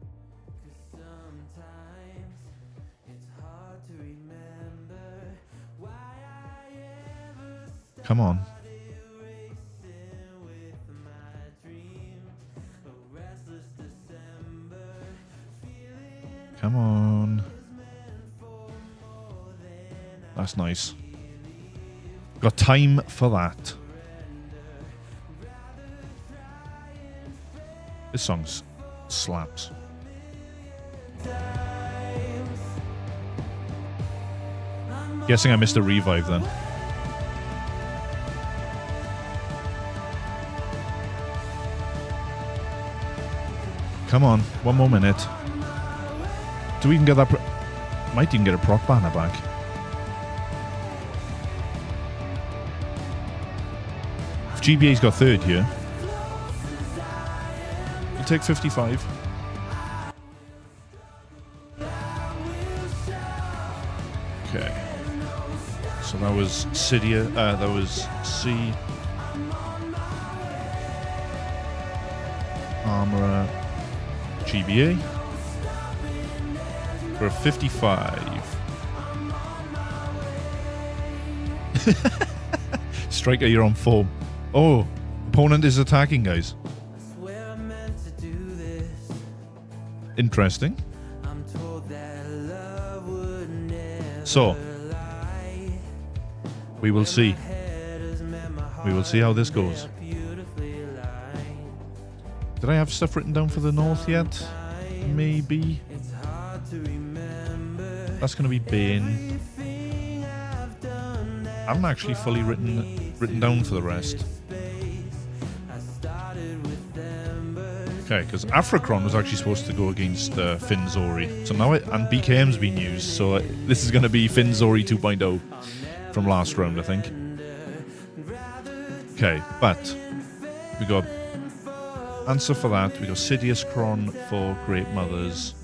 Come on. Come on. That's nice. Got time for that. This song slaps. Guessing I missed a revive then. Come on, one more minute. Do we even get that? Might even get a proc banner back. If GBA's got 3rd here, we'll take 55. Okay. So that was Cydia. That was C. Armorer. GBA. For a 55. Striker, you're on form. Oh, opponent is attacking, guys. Interesting. So, we will see. We will see how this goes. Did I have stuff written down for the north yet? Maybe. That's going to be Bane. I haven't actually fully written down for the rest. Okay, because Afrocron was actually supposed to go against Finzori. So now and BKM's been used, so this is going to be Finzori 2.0 from last round, I think. Okay, but we got answer for that. We got Sidious Cron for Great Mothers.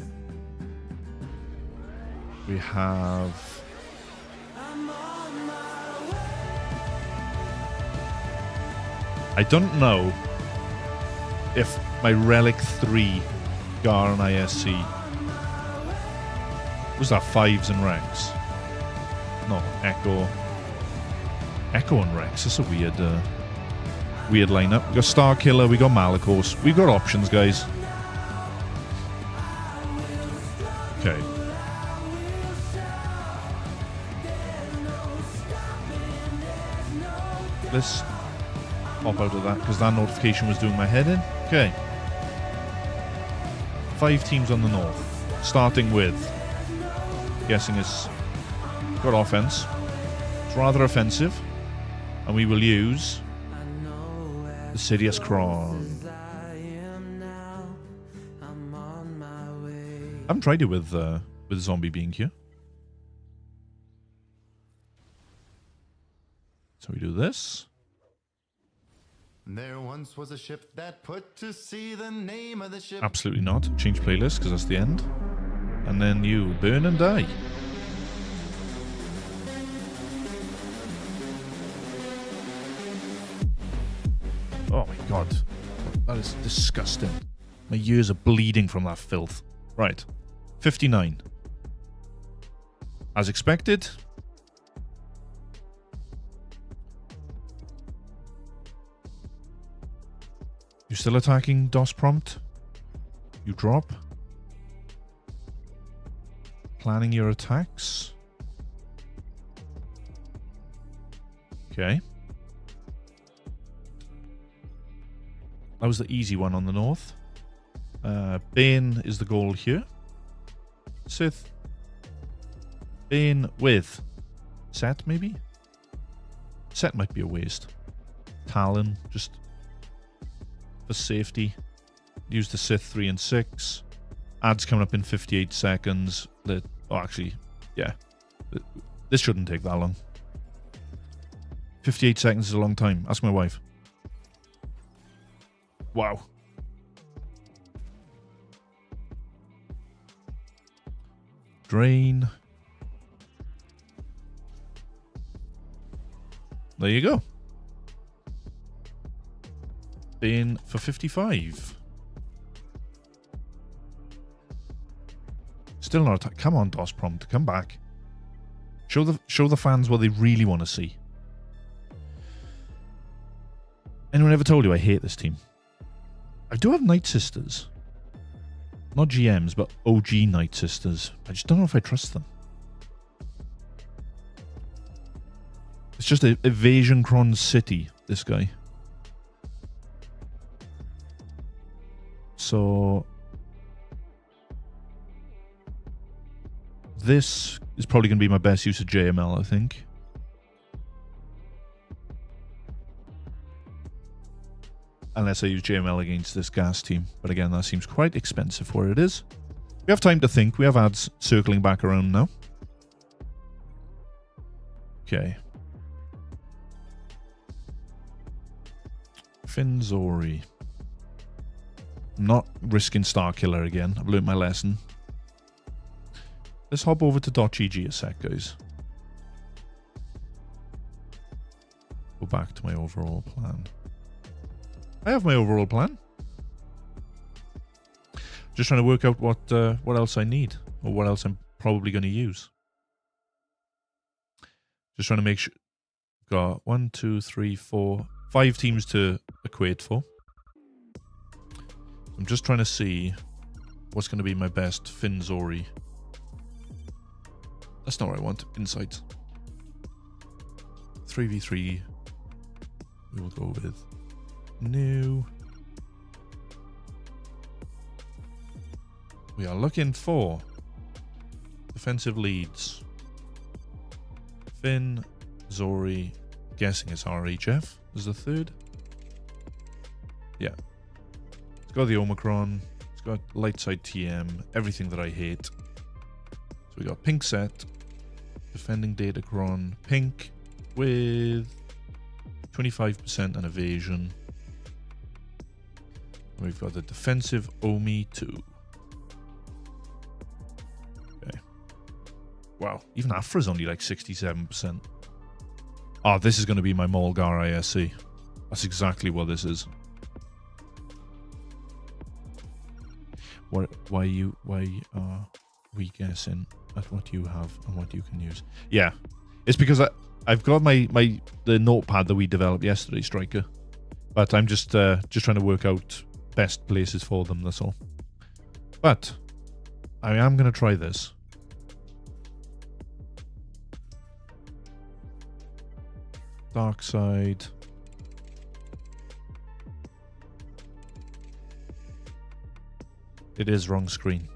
We have I don't know if my Relic 3 Gar and ISC was that 5s and Rex? No, Echo and Rex. That's a weird weird lineup. We got Star Killer, we got Malicos. We've got options, guys. Okay. Let's pop out of that because that notification was doing my head in. Okay. 5 teams on the north. Starting with, guessing it's got offense. It's rather offensive. And we will use the Sidious Cron. I haven't tried it with Zombie being here. So we do this. There once was a ship that put to sea. The name of the ship. Absolutely not. Change playlist because that's the end. And then you burn and die. Oh my god. That is disgusting. My ears are bleeding from that filth. Right. 59. As expected. You still attacking DOS prompt? You drop. Planning your attacks. Okay. That was the easy one on the north. Bane is the goal here. Sith. Bane with Set, maybe? Set might be a waste. Talon, just for safety. Use the Sith 3 and 6. Ads coming up in 58 seconds. Oh, actually, yeah. This shouldn't take that long. 58 seconds is a long time. Ask my wife. Wow. Drain. There you go. Bane for 55. Still not attack. Come on, DOS prompt. Come back. Show the fans what they really want to see. Anyone ever told you I hate this team? I do have Night Sisters. Not GMs, but OG Night Sisters. I just don't know if I trust them. It's just a Evasion Cron City, this guy. So this is probably going to be my best use of JML, I think. Unless I use JML against this gas team. But again, that seems quite expensive for it is. We have time to think. We have ads circling back around now. Okay. Finzori. I'm not risking Starkiller again. I've learned my lesson. Let's hop over to .gg a sec, guys. Go back to my overall plan. I have my overall plan. Just trying to work out what else I need, or what else I'm probably going to use. Just trying to make sure. Got 1, 2, 3, 4, 5 teams to equate for. I'm just trying to see what's going to be my best Finzori. That's not what I want. Insight. 3v3. We will go with new. We are looking for defensive leads. Finn, Zori, guessing it's RHF is the third. Yeah. It's got the Omicron. It's got light side TM. Everything that I hate. So we got pink set. Defending Datacron. Pink with 25% and evasion. We've got the defensive Omi 2. Okay. Wow. Even Afra's only like 67%. Oh, this is going to be my Mulgar ISC. That's exactly what this is. Why are we guessing at what you have and what you can use? Yeah. It's because I've got the notepad that we developed yesterday, Striker. But I'm just trying to work out best places for them, that's all. But I am going to try this. Dark side. It is wrong screen.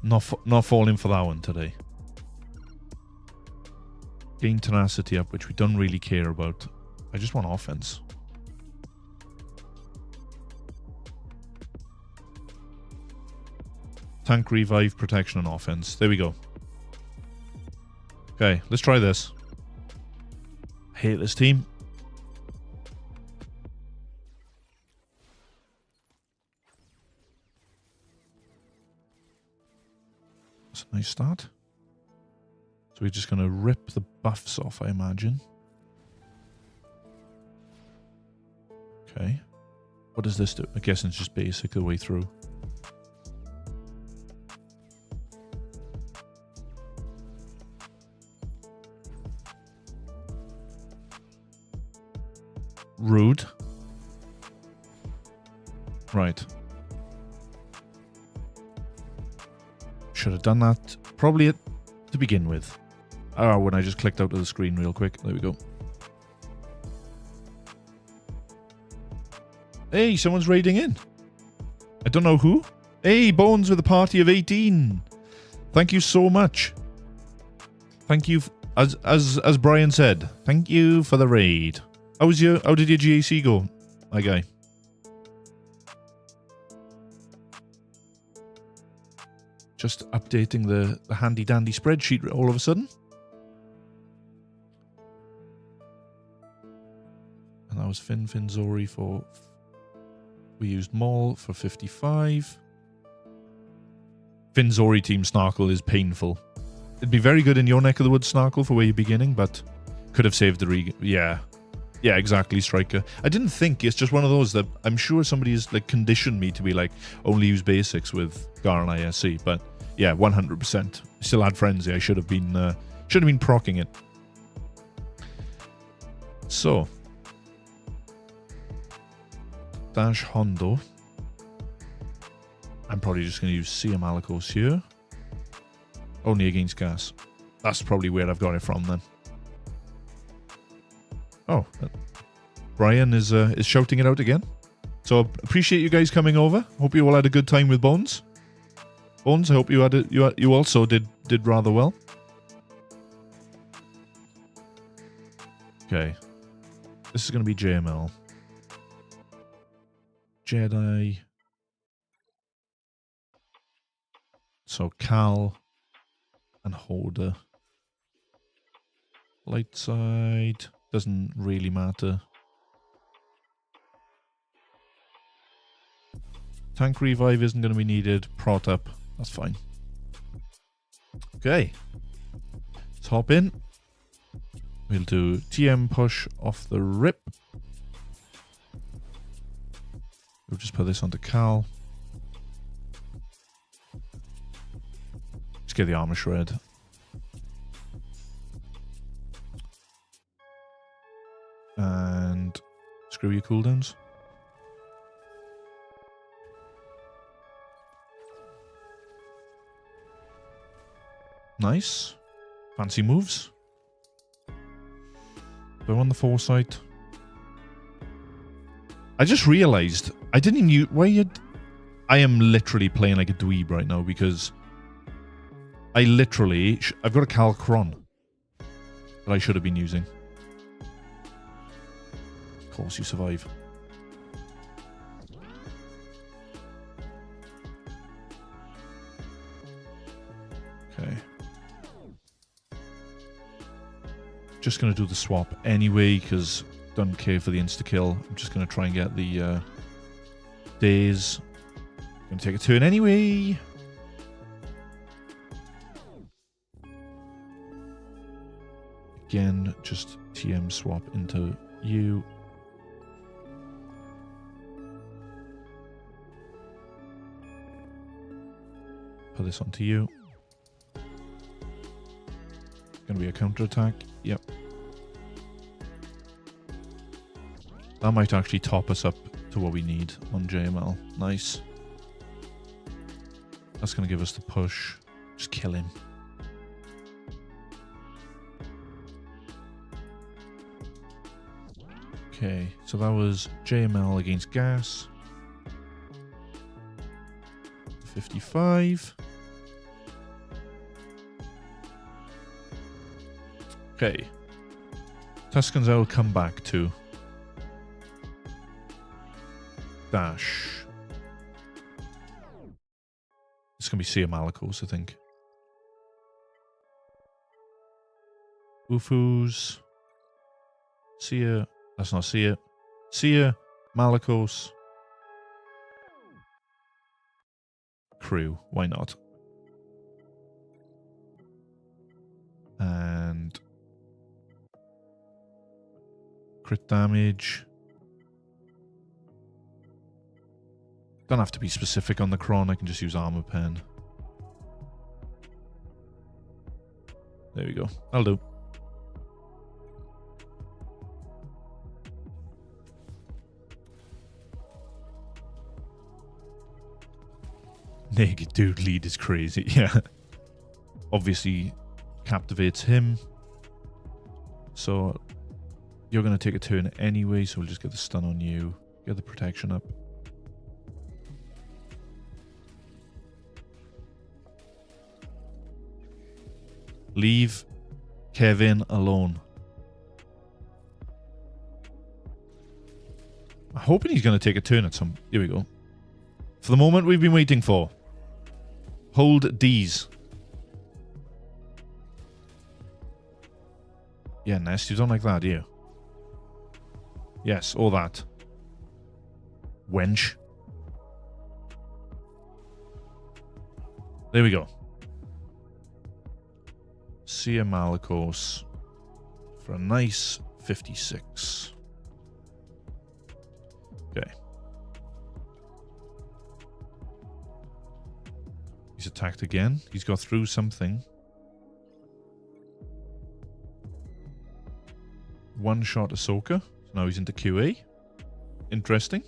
Not falling for that one today. Gain tenacity up, which we don't really care about. I just want offense. Tank revive, protection, and offense. There we go. Okay, let's try this. I hate this team. That's a nice start. So we're just going to rip the buffs off, I imagine. Okay. What does this do? I guess it's just basic the way through. Rude. Right. Should have done that probably to begin with. Oh, when I just clicked out of the screen real quick. There we go. Hey, someone's raiding in. I don't know who. Hey, Bones with a party of 18. Thank you so much. Thank you, as Brian said. Thank you for the raid. How did your GAC go, my guy? Just updating the handy dandy spreadsheet all of a sudden. And that was Finzori for... We used Maul for 55. Finzori Team Snarkle is painful. It'd be very good in your neck of the woods, Snarkle, for where you're beginning, but could have saved the Yeah. Yeah, exactly, Striker. I didn't think. It's just one of those that I'm sure somebody's like conditioned me to be like, only use basics with Gar and ISC, but yeah, 100%. Still had Frenzy. I should have been proccing it. So... Dash Hondo. I'm probably just going to use Sia Malicos here. Only against gas. That's probably where I've got it from then. Oh, Brian is shouting it out again. So appreciate you guys coming over. Hope you all had a good time with Bones. Bones, I hope you had you also did rather well. Okay, this is going to be JML. Jedi. So Cal and Holder. Light side doesn't really matter. Tank revive isn't going to be needed. Prot up. That's fine. Okay. Let's hop in. We'll do TM push off the rip. We'll just put this onto Cal. Let's get the armor shred. And screw your cooldowns. Nice. Fancy moves. Go on the foresight. I just realized I didn't even use... I am literally playing like a dweeb right now because I've got a Cal Cron that I should have been using. Of course you survive. Okay. Just going to do the swap anyway because don't care for the insta-kill. I'm just going to try and get the days. Going to take a turn anyway. Again, just TM swap into you. Put this onto you. Going to be a counter-attack. Yep. That might actually top us up to what we need on JML. Nice. That's going to give us the push. Just kill him. Okay, so that was JML against gas. 55. Okay. Tuscans I will come back to. Dash. It's going to be Sia Malicos, I think. Ufus. Sia. That's not Sia. Sia Malicos. Crew. Why not? And crit damage. Don't have to be specific on the Cron. I can just use armor pen. There we go. That'll do. Make dude lead is crazy. Yeah. Obviously captivates him. So you're going to take a turn anyway, so we'll just get the stun on you. Get the protection up. Leave Kevin alone. I'm hoping he's going to take a turn at some... Here we go. For the moment we've been waiting for. Hold D's. Yeah, Nest, you don't like that, do you? Yes, all that. Wench. There we go. Sia Malikos for a nice 56. Okay. He's attacked again. He's got through something. One shot Ahsoka. So now he's into QA. Interesting.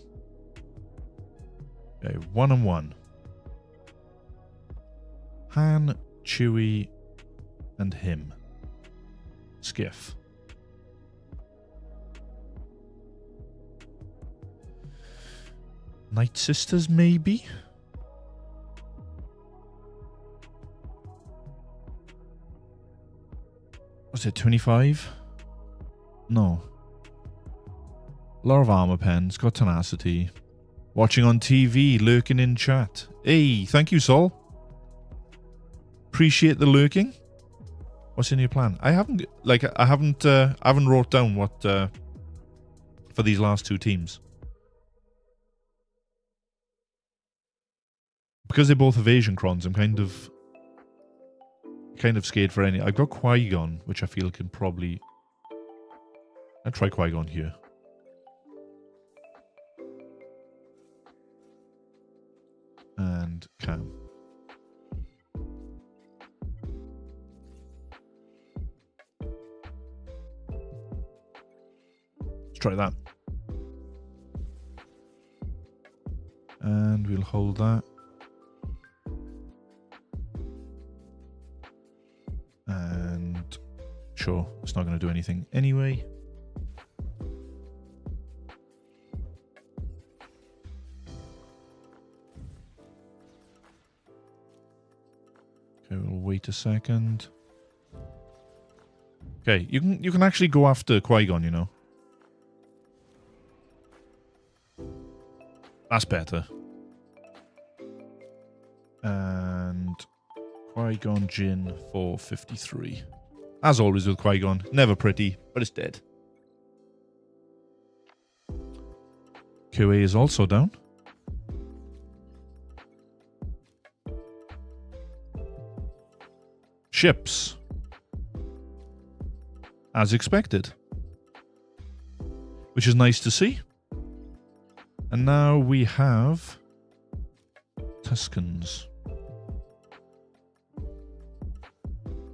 Okay, 1-on-1. Han, Chewie, and him. Skiff. Night Sisters, maybe? Was it 25? No. A lot of armor pens, got tenacity. Watching on TV, lurking in chat. Hey, thank you, Sol. Appreciate the lurking. What's in your plan? I haven't wrote down what for these last two teams. Because they're both evasion crons, I'm kind of scared for any. I've got Qui-Gon, which I feel can probably... I'll try Qui-Gon here. And Cam. Let's try that. And we'll hold that. And sure, it's not going to do anything anyway. Okay, we'll wait a second. Okay, you can actually go after Qui-Gon, you know. That's better. And Qui-Gon Jinn for 53. As always with Qui-Gon, never pretty, but it's dead. QA is also down. Ships. As expected. Which is nice to see. And now we have Tuscans.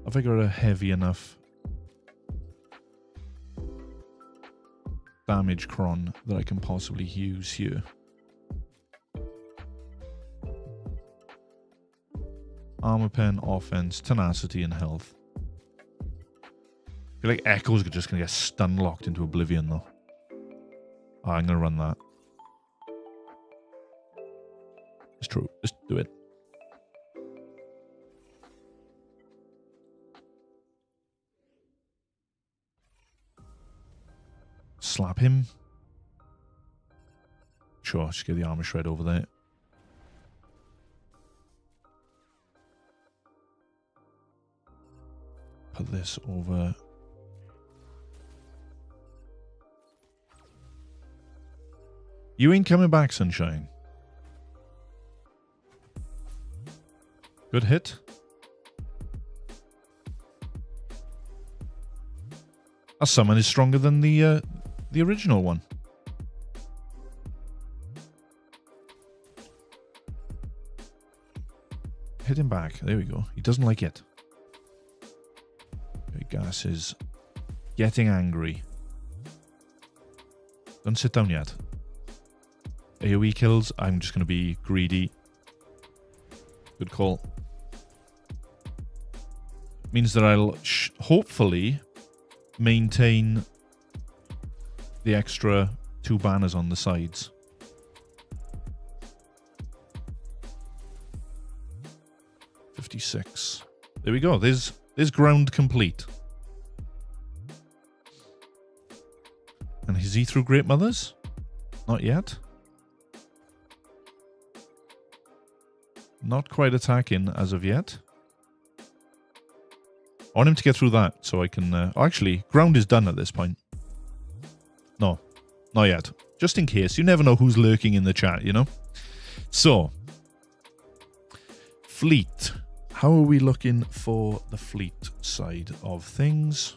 Have I got a heavy enough damage cron that I can possibly use here? Armor pen, offense, tenacity, and health. I feel like Echo's just going to get stun locked into oblivion though. Oh, I'm going to run that. It's true. Just do it. Slap him. Sure, just get the armor shred over there. Put this over. You ain't coming back, Sunshine. Good hit. That summon is stronger than the original one. Hit him back. There we go. He doesn't like it. Okay, Gas is getting angry. Don't sit down yet. AoE kills. I'm just going to be greedy. Good call. Means that I'll hopefully maintain the extra 2 banners on the sides. $56. There we go. There's ground complete. And is he through Great Mothers? Not yet. Not quite attacking as of yet. I want him to get through that so I can... actually, ground is done at this point. No, not yet. Just in case. You never know who's lurking in the chat, you know? So, fleet. How are we looking for the fleet side of things?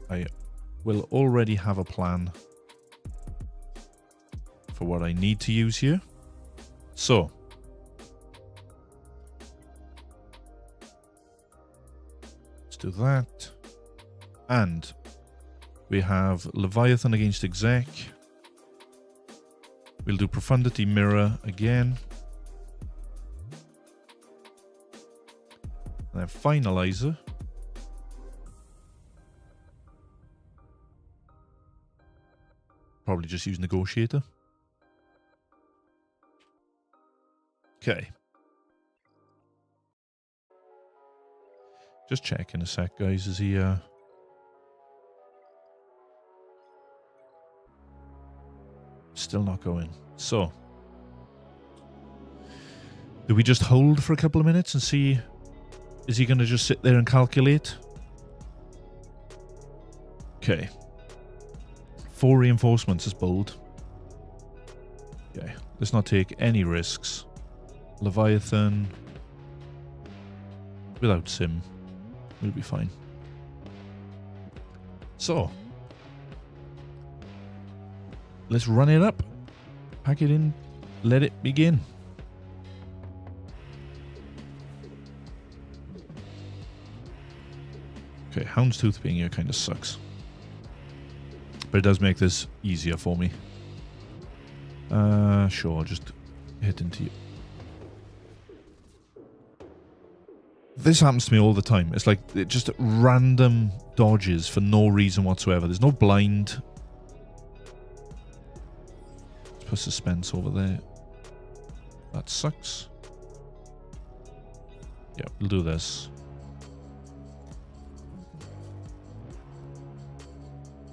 I will already have a plan for what I need to use here. So, let's do that. And we have Leviathan against Exec. We'll do Profundity Mirror again. And then Finalizer. Probably just use Negotiator. Okay. Just check in a sec, guys. Is he... Still not going. So, do we just hold for a couple of minutes and see? Is he going to just sit there and calculate? Okay. 4 reinforcements is bold. Okay. Let's not take any risks. Leviathan. Without Sim. We'll be fine. So, let's run it up. Pack it in. Let it begin. Okay, Houndstooth being here kind of sucks. But it does make this easier for me. Sure, I'll just hit into you. This happens to me all the time. It's like just random dodges for no reason whatsoever. There's no blind. Let's put suspense over there. That sucks. Yeah, we'll do this.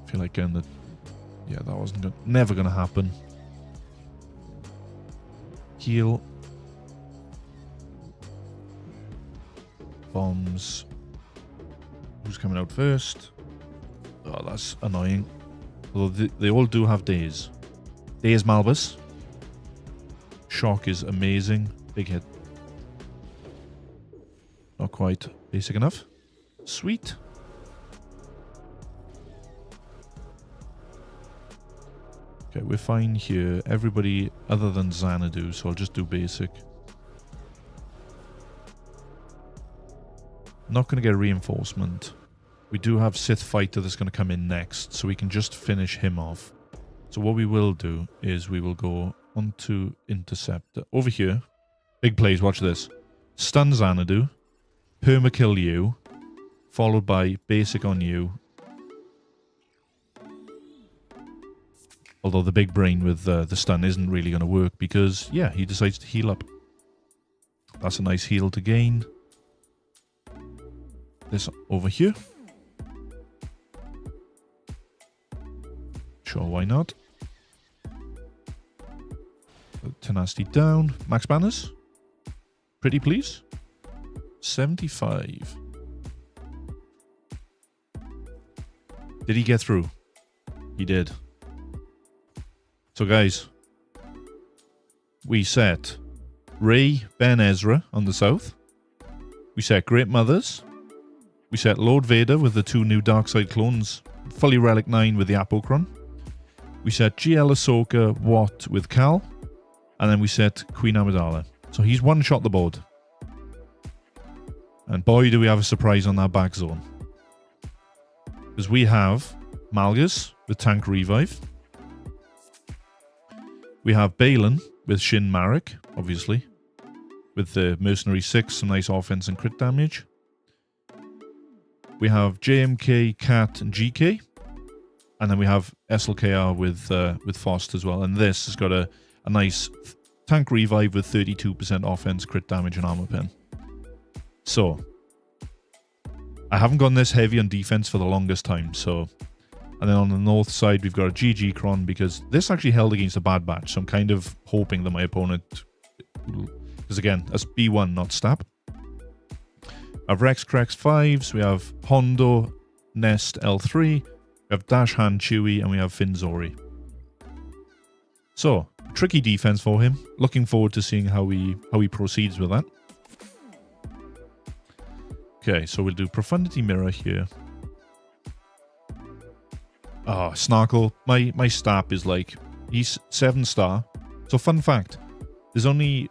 I feel like getting the... Yeah, that wasn't good. Never gonna happen. Heal. Bombs. Who's coming out first? Oh, that's annoying. Although they all do have days. Days Malbus. Shock is amazing. Big hit. Not quite basic enough. Sweet. Okay, we're fine here. Everybody other than Xanadu, so I'll just do basic. Not going to get a reinforcement. We do have Sith Fighter that's going to come in next, so we can just finish him off. So what we will do is we will go onto Interceptor. Over here. Big plays, watch this. Stun Xanadu. Permakill you. Followed by basic on you. Although the big brain with the stun isn't really going to work because, yeah, he decides to heal up. That's a nice heal to gain. This over here. Sure, why not? Tenacity down. Max banners. Pretty please. 75. Did he get through? He did. So guys, we set Rey, Ben Ezra on the south. We set Great Mothers. We set Lord Vader with the 2 new Darkseid clones. Fully Relic 9 with the Apocron. We set GL Ahsoka Watt with Cal. And then we set Queen Amidala. So he's one-shot the board. And boy, do we have a surprise on that back zone. Because we have Malgus with Tank Revive. We have Balin with Shin Marek, obviously. With the Mercenary 6, some nice offense and crit damage. We have JMK, Cat, and GK. And then we have SLKR with Fost as well. And this has got a nice tank revive with 32% offense, crit damage, and armor pen. So, I haven't gone this heavy on defense for the longest time, so... And then on the north side, we've got a GG Cron, because this actually held against a bad batch, so I'm kind of hoping that my opponent... Because again, that's B1, not Stab. We have Rex Crex 5s, we have Hondo, Nest L3, we have Dash Hand Chewy, and we have Finzori. So, tricky defense for him. Looking forward to seeing how he proceeds with that. Okay, so we'll do Profundity Mirror here. Oh, Snarkle. My stab is like, he's 7-star. So fun fact, there's only...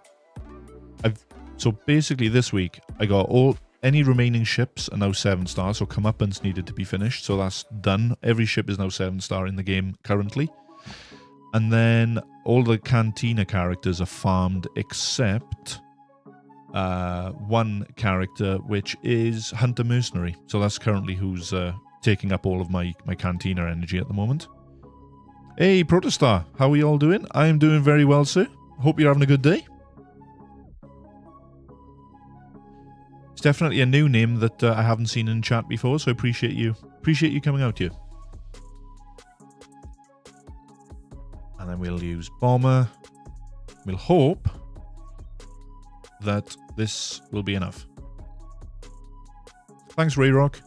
So basically this week, I got any remaining ships are now 7-star, so comeuppance needed to be finished, so that's done. Every ship is now 7-star in the game currently. And then all the Cantina characters are farmed except one character, which is Hunter Mercenary. So that's currently who's taking up all of my Cantina energy at the moment. Hey, Protostar, how are you all doing? I am doing very well, sir. Hope you're having a good day. It's definitely a new name that I haven't seen in chat before, so I appreciate you coming out here. And then we'll use Bomber. We'll hope that this will be enough. Thanks, Rayrock.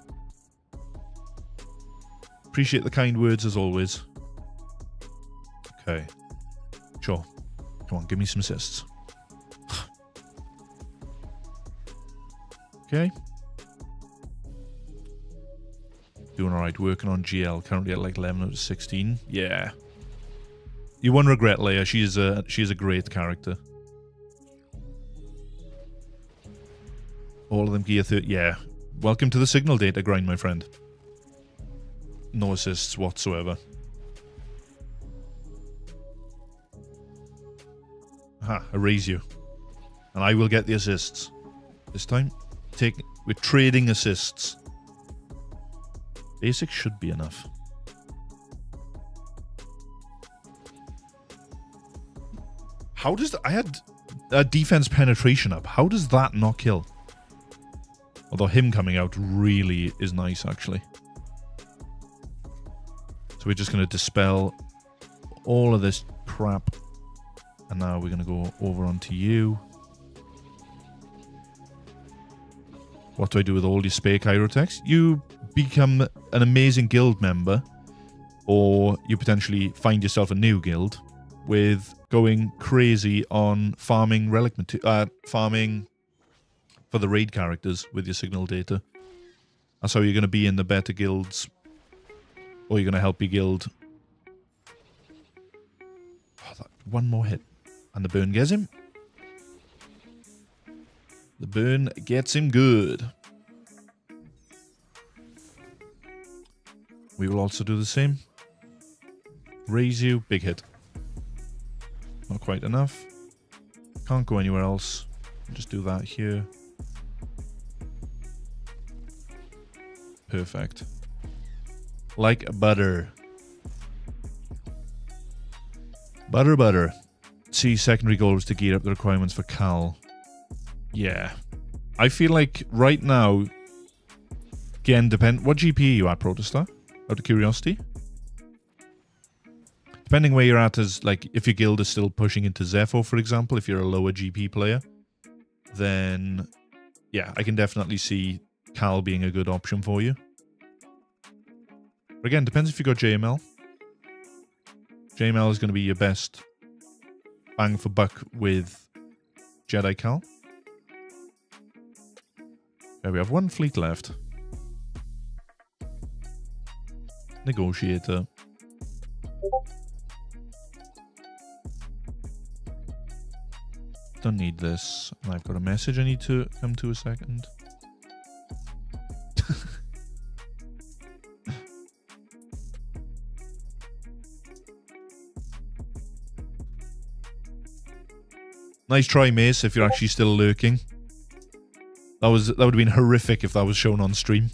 Appreciate the kind words as always. Okay. Sure. Come on, give me some assists. Okay. Doing alright, working on GL, currently at like 11 out of 16. Yeah. You won't regret Leia, she is a great character. All of them gear 30, yeah. Welcome to the signal data grind, my friend. No assists whatsoever. Aha, I raise you. And I will get the assists. This time, we're trading assists. Basic should be enough. How does I had a defense penetration up? How does that not kill? Although him coming out really is nice, actually. So we're just going to dispel all of this crap. And now we're going to go over onto you. What do I do with all your spare Chirotechs? You become an amazing guild member, or you potentially find yourself a new guild with going crazy on farming farming for the raid characters with your signal data. That's how you're going to be in the better guilds, or you're going to help your guild. Oh, one more hit, and the burn gets him. The burn gets him good. We will also do the same. Raise you, big hit. Not quite enough. Can't go anywhere else. Just do that here. Perfect. Like butter. Butter, butter. See, secondary goal was to gear up the requirements for Cal. Yeah. I feel like right now, again, what GP are you at, Protostar? Out of curiosity? Depending where you're at, is like if your guild is still pushing into Zepho, for example, if you're a lower GP player, then yeah, I can definitely see Cal being a good option for you. But again, depends if you got JML. JML is going to be your best bang for buck with Jedi Cal. Okay, we have one fleet left. Negotiator. Don't need this. I've got a message I need to come to a second. Nice try, Mace, if you're actually still lurking. That would have been horrific if that was shown on stream.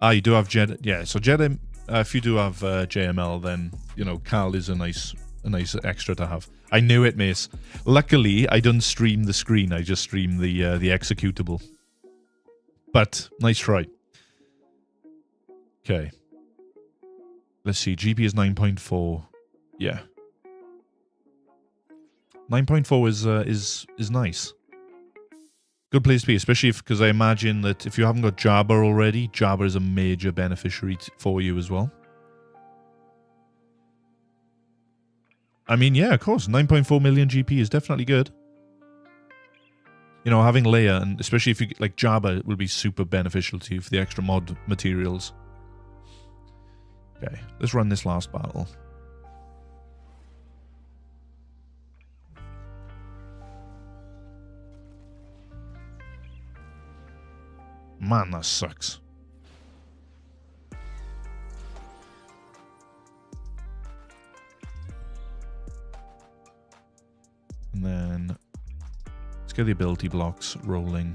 Ah, you do have Jedi. Yeah, so Jedi, if you do have JML, then, you know, Cal is a nice extra to have. I knew it, Mace. Luckily, I didn't stream the screen. I just streamed the executable. But, nice try. Okay. Let's see. GP is 9.4. Yeah. 9.4 is nice. Good place to be, especially because I imagine that if you haven't got Jabba already, Jabba is a major beneficiary for you as well. I mean, yeah, of course. 9.4 million GP is definitely good. You know, having Leia, and especially if you like Jabba, will be super beneficial to you for the extra mod materials. Okay, let's run this last battle. Man, that sucks. And then let's get the ability blocks rolling.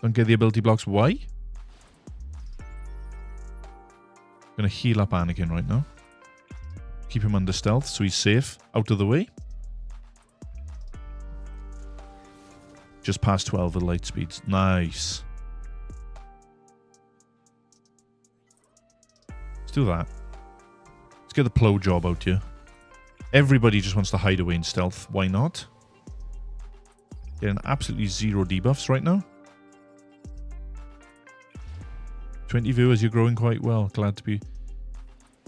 Don't get the ability blocks. Why? I'm going to heal up Anakin right now. Keep him under stealth so he's safe. Out of the way. Just past 12 with light speeds. Nice. Let's do that. Let's get the plow job out here. Everybody just wants to hide away in stealth. Why not? Getting absolutely zero debuffs right now. 20 viewers, you're growing quite well. Glad to be.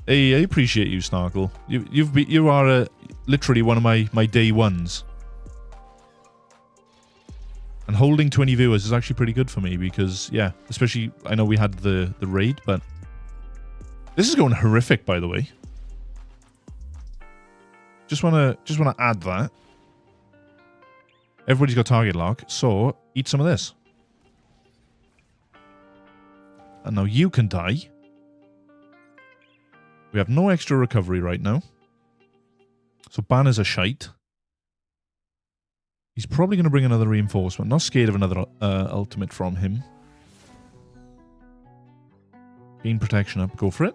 Hey, I appreciate you, Snarkle. You are literally one of my day ones. And holding 20 viewers is actually pretty good for me because, yeah, especially I know we had the raid, but this is going horrific, by the way. Just wanna add that. Everybody's got target lock, so eat some of this. And now you can die. We have no extra recovery right now. So banners are shite. He's probably going to bring another reinforcement. Not scared of another ultimate from him. Gain protection up. Go for it.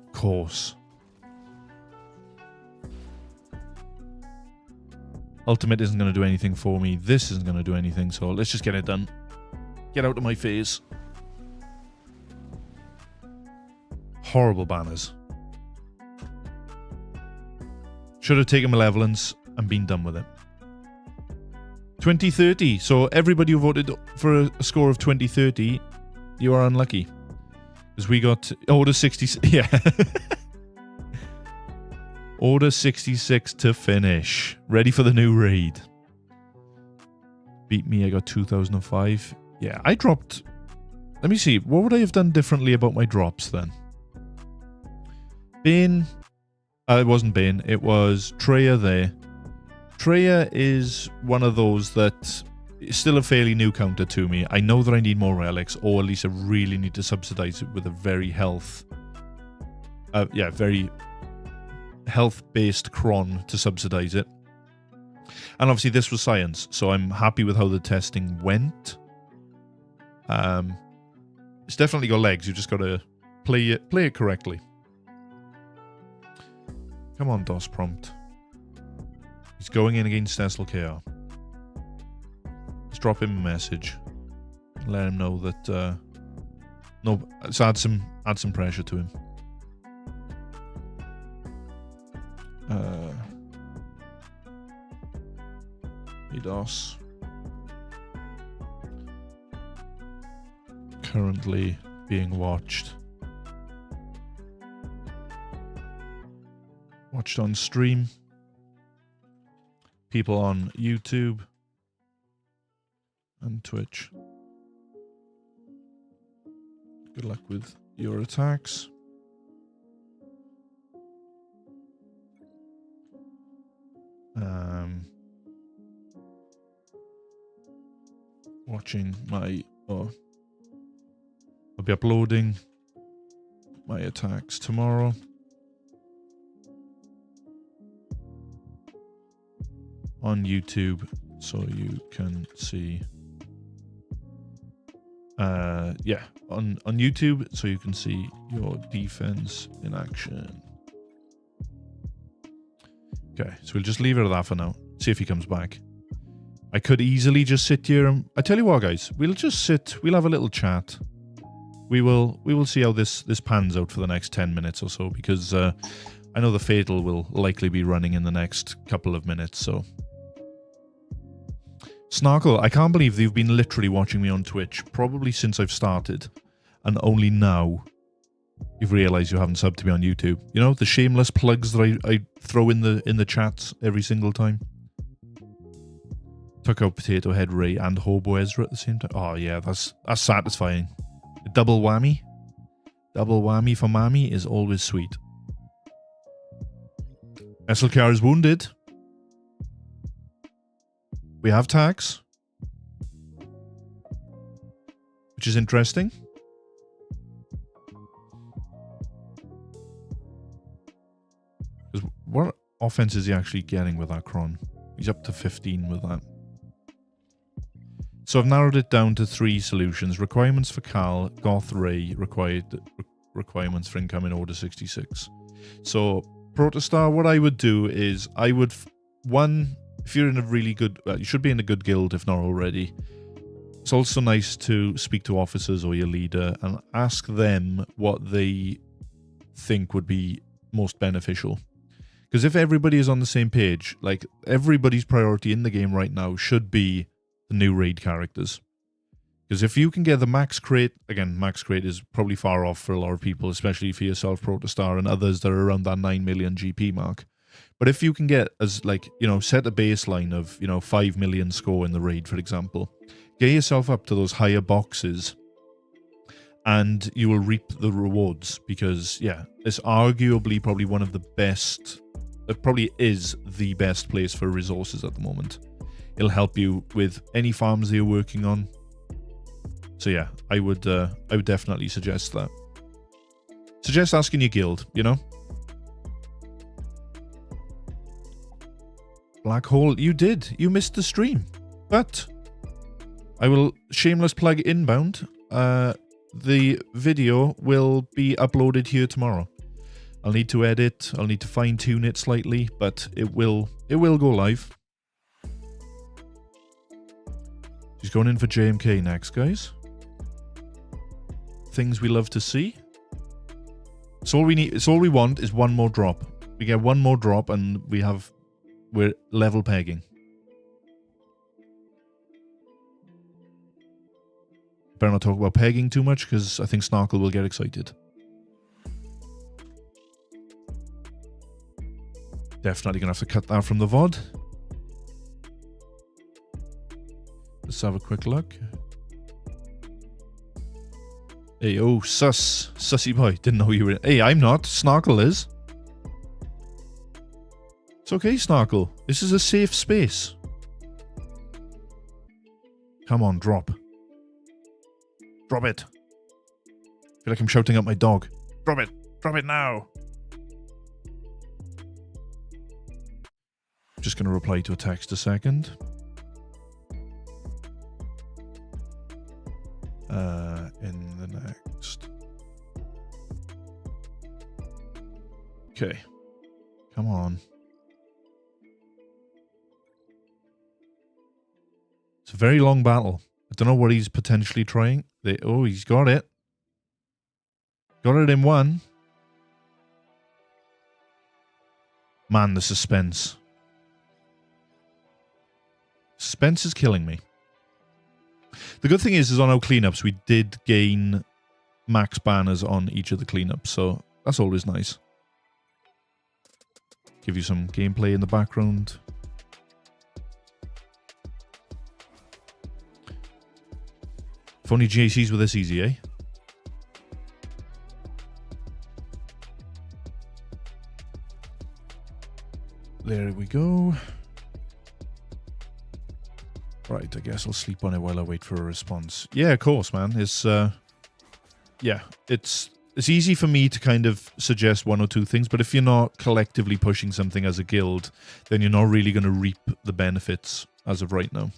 Of course. Ultimate isn't going to do anything for me. This isn't going to do anything, so let's just get it done. Get out of my face. Horrible banners. Should have taken Malevolence and been done with it. 2030. So everybody who voted for a score of 2030, you are unlucky. Because we got Order 66. Yeah. Order 66 to finish. Ready for the new raid. Beat me, I got 2005. Yeah, I dropped... Let me see. What would I have done differently about my drops then? Bane... it wasn't Bane. It was Treya there. Treya is one of those that is still a fairly new counter to me. I know that I need more relics, or at least I really need to subsidize it with a very very health-based cron to subsidize it. And obviously this was science, so I'm happy with how the testing went. It's definitely got legs. You just got to play it correctly. Come on, DOS prompt. He's going in against SLKR. Let's drop him a message. Let him know that no, let's add some pressure to him. Hey DOS. Currently being watched. Watched on stream. People on YouTube and Twitch. Good luck with your attacks. Watching my... I'll be uploading my attacks tomorrow. On YouTube, so you can see. Yeah, on YouTube, so you can see your defense in action. Okay, so we'll just leave it at that for now. See if he comes back. I could easily just sit here and I tell you what, guys, we'll just sit. We'll have a little chat. We will see how this pans out for the next 10 minutes or so, because I know the Fatal will likely be running in the next couple of minutes. So, Snarkle, I can't believe you've been literally watching me on Twitch probably since I've started, and only now you've realised you haven't subbed to me on YouTube. You know, the shameless plugs that I throw in the chats every single time. Took out Potato Head Ray and Hobo Ezra at the same time. Oh yeah, that's satisfying. A double whammy. Double whammy for Mammy is always sweet. SLKR is wounded. We have tags, which is interesting. Because what offense is he actually getting with that Kron? He's up to 15 with that. So I've narrowed it down to 3 solutions. Requirements for Cal, Goth Ray, requirements for incoming Order 66. So, Protostar, what I would do is, I would, one, if you're in a really good, you should be in a good guild if not already. It's also nice to speak to officers or your leader and ask them what they think would be most beneficial. Because if everybody is on the same page, like, everybody's priority in the game right now should be the new raid characters. Because if you can get the max crate, again, max crate is probably far off for a lot of people, especially for yourself, Protostar, and others that are around that 9 million GP mark. But if you can get, as like, you know, set a baseline of, you know, 5 million score in the raid, for example, get yourself up to those higher boxes and you will reap the rewards. Because, yeah, it's arguably probably one of the best, it probably is the best place for resources at the moment. It'll help you with any farms that you're working on. So yeah, I would definitely suggest that. Suggest asking your guild, you know? Black Hole, you did. You missed the stream. But I will shameless plug inbound. The video will be uploaded here tomorrow. I'll need to edit, I'll need to fine tune it slightly, but it will go live. She's going in for JMK next, guys. Things we love to see. It's all we need. It's all we want is one more drop. We get one more drop and we're level pegging. Better not talk about pegging too much because I think Snarkle will get excited. Definitely gonna have to cut that from the VOD. Let's have a quick look. Hey, oh, sussy boy. Didn't know you were in. Hey, I'm not. Snarkle is. It's okay, Snarkle. This is a safe space. Come on, drop. Drop it. I feel like I'm shouting at my dog. Drop it. Drop it now. Just going to reply to a text a second. In the next. Okay. Come on. It's a very long battle. I don't know what he's potentially trying. Oh, he's got it. Got it in one. Man, the suspense. Suspense is killing me. The good thing is on our cleanups, we did gain max banners on each of the cleanups, so that's always nice. Give you some gameplay in the background. If only GACs were this easy, eh? There we go. Right, I guess I'll sleep on it while I wait for a response. Yeah, of course, man. It's, yeah, it's it's easy for me to kind of suggest one or two things, but if you're not collectively pushing something as a guild, then you're not really going to reap the benefits as of right now.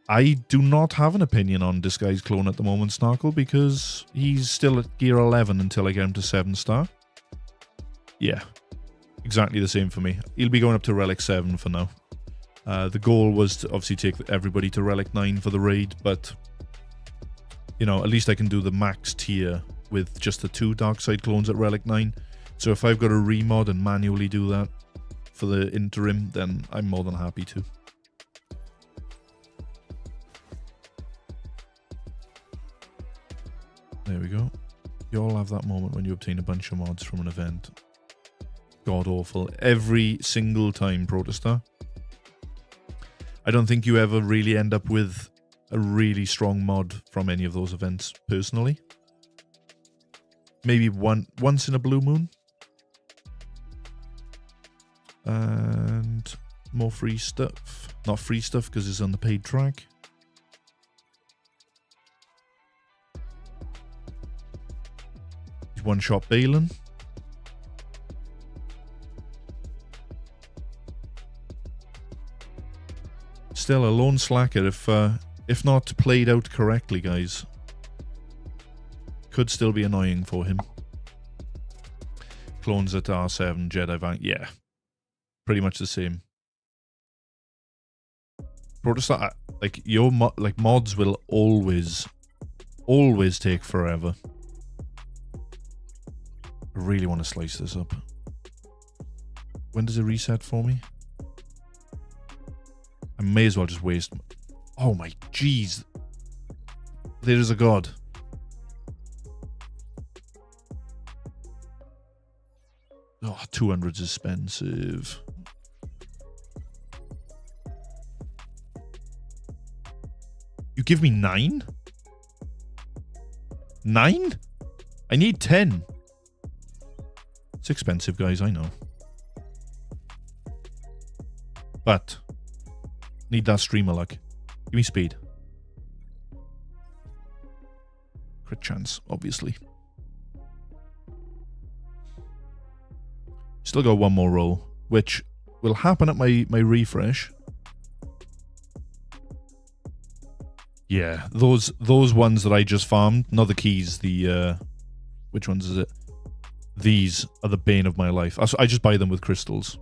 I do not have an opinion on Disguise Clone at the moment, Snarkle, because he's still at gear 11 until I get him to 7-star. Yeah, exactly the same for me. He'll be going up to Relic 7 for now. The goal was to obviously take everybody to Relic 9 for the raid, but, you know, at least I can do the max tier with just the 2 Darkside clones at Relic 9. So if I've got to remod and manually do that for the interim, then I'm more than happy to. There we go. You all have that moment when you obtain a bunch of mods from an event. God awful. Every single time, Protestar. I don't think you ever really end up with a really strong mod from any of those events, personally. Maybe once in a blue moon. And more free stuff. Not free stuff because it's on the paid track. One-shot Balin. Still a lone slacker if not played out correctly, guys. Could still be annoying for him. Clones at R7, Jedi Vank, yeah. Pretty much the same. Protestant, like your mods will always take forever. I really want to slice this up. When does it reset for me? I may as well just waste... Oh my jeez. There is a god. Oh, 200's expensive. You give me 9? 9? I need 10. It's expensive, guys, I know. But need that streamer luck. Give me speed. Crit chance, obviously. Still got one more roll, which will happen at my refresh. Yeah, those ones that I just farmed, not the keys, the which ones is it? These are the bane of my life. I just buy them with crystals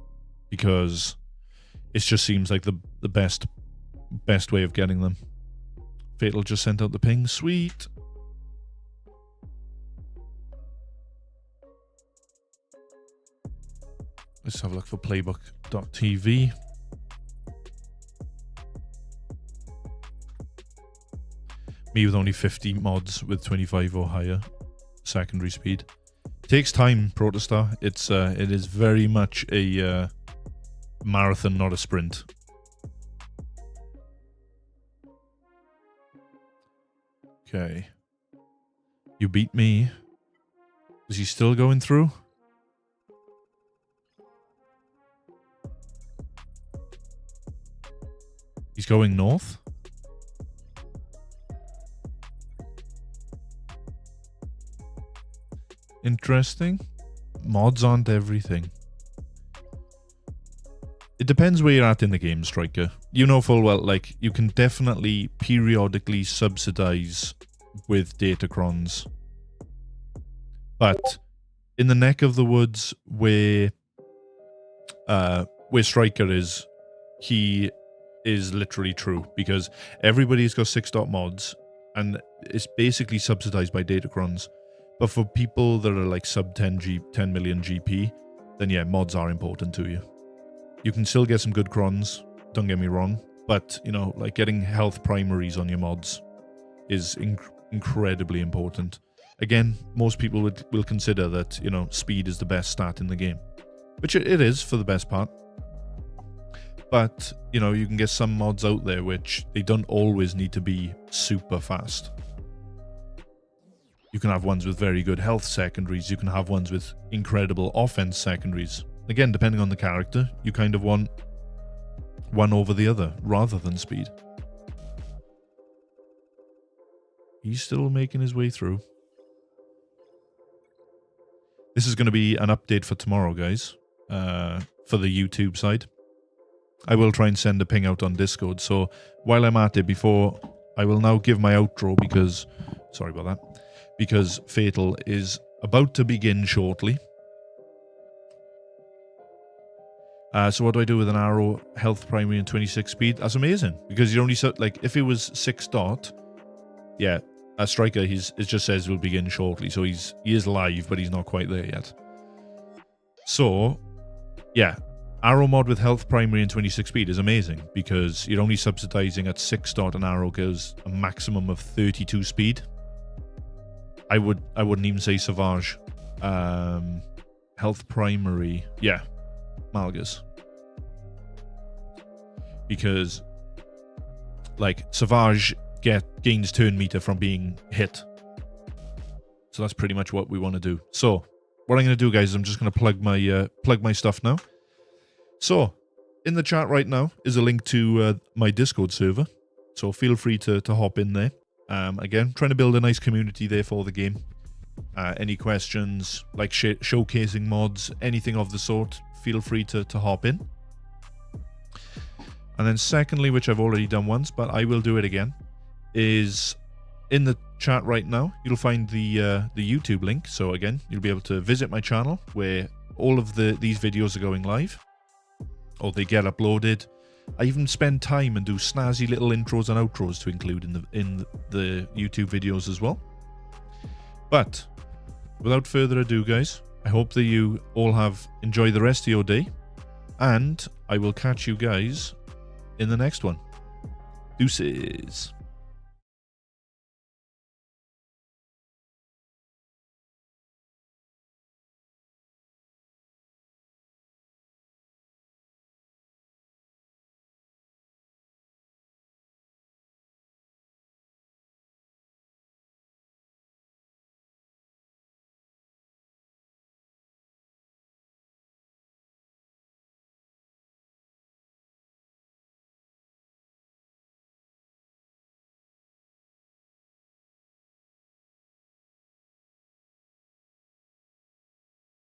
because it just seems like the best way of getting them. Fatal just sent out the ping. Sweet. Let's have a look for playbook.tv. Me with only 50 mods with 25 or higher secondary speed. Takes time, Protestar. It is very much a marathon, not a sprint. Okay. You beat me. Is he still going through? He's going north? Interesting. Mods aren't everything. It depends where you're at in the game, Striker. You know full well, like, you can definitely periodically subsidize with datacrons. But in the neck of the woods where Striker is, he is literally true, because everybody's got 6-dot mods and it's basically subsidized by datacrons. But for people that are like sub 10 million GP, then yeah, mods are important to you. You can still get some good crons, don't get me wrong, but, you know, like getting health primaries on your mods is incredibly important. Again, most people will consider that, you know, speed is the best stat in the game, which it is for the best part. But, you know, you can get some mods out there which they don't always need to be super fast. You can have ones with very good health secondaries. You can have ones with incredible offense secondaries. Again, depending on the character, you kind of want one over the other rather than speed. He's still making his way through. this is going to be an update for tomorrow, guys, for the YouTube side. I will try and send a ping out on Discord. So while I'm at it, I will now give my outro because, sorry about that, because Fatal is about to begin shortly. So what do I do with an arrow, health primary and 26 speed? That's amazing, because you only, like, if it was 6 dot, yeah, a striker, it just says will begin shortly. So he is live, but he's not quite there yet. So, yeah, arrow mod with health primary and 26 speed is amazing, because you're only subsidizing at 6 dot an arrow goes a maximum of 32 speed. I wouldn't even say Savage. Health primary, yeah, Malgus. Because, like, Savage gains turn meter from being hit. So that's pretty much what we want to do. So what I'm going to do, guys, is I'm just going to plug my stuff now. So in the chat right now is a link to my Discord server. So feel free to hop in there. Again, trying to build a nice community there for the game. Any questions, like showcasing mods, anything of the sort, feel free to hop in. And then secondly, which I've already done once, but I will do it again, is in the chat right now, you'll find the YouTube link. So again, you'll be able to visit my channel where all of these videos are going live, or they get uploaded. I even spend time and do snazzy little intros and outros to include in the YouTube videos as well. But without further ado, guys, I hope that you all enjoy the rest of your day, and I will catch you guys in the next one. Deuces.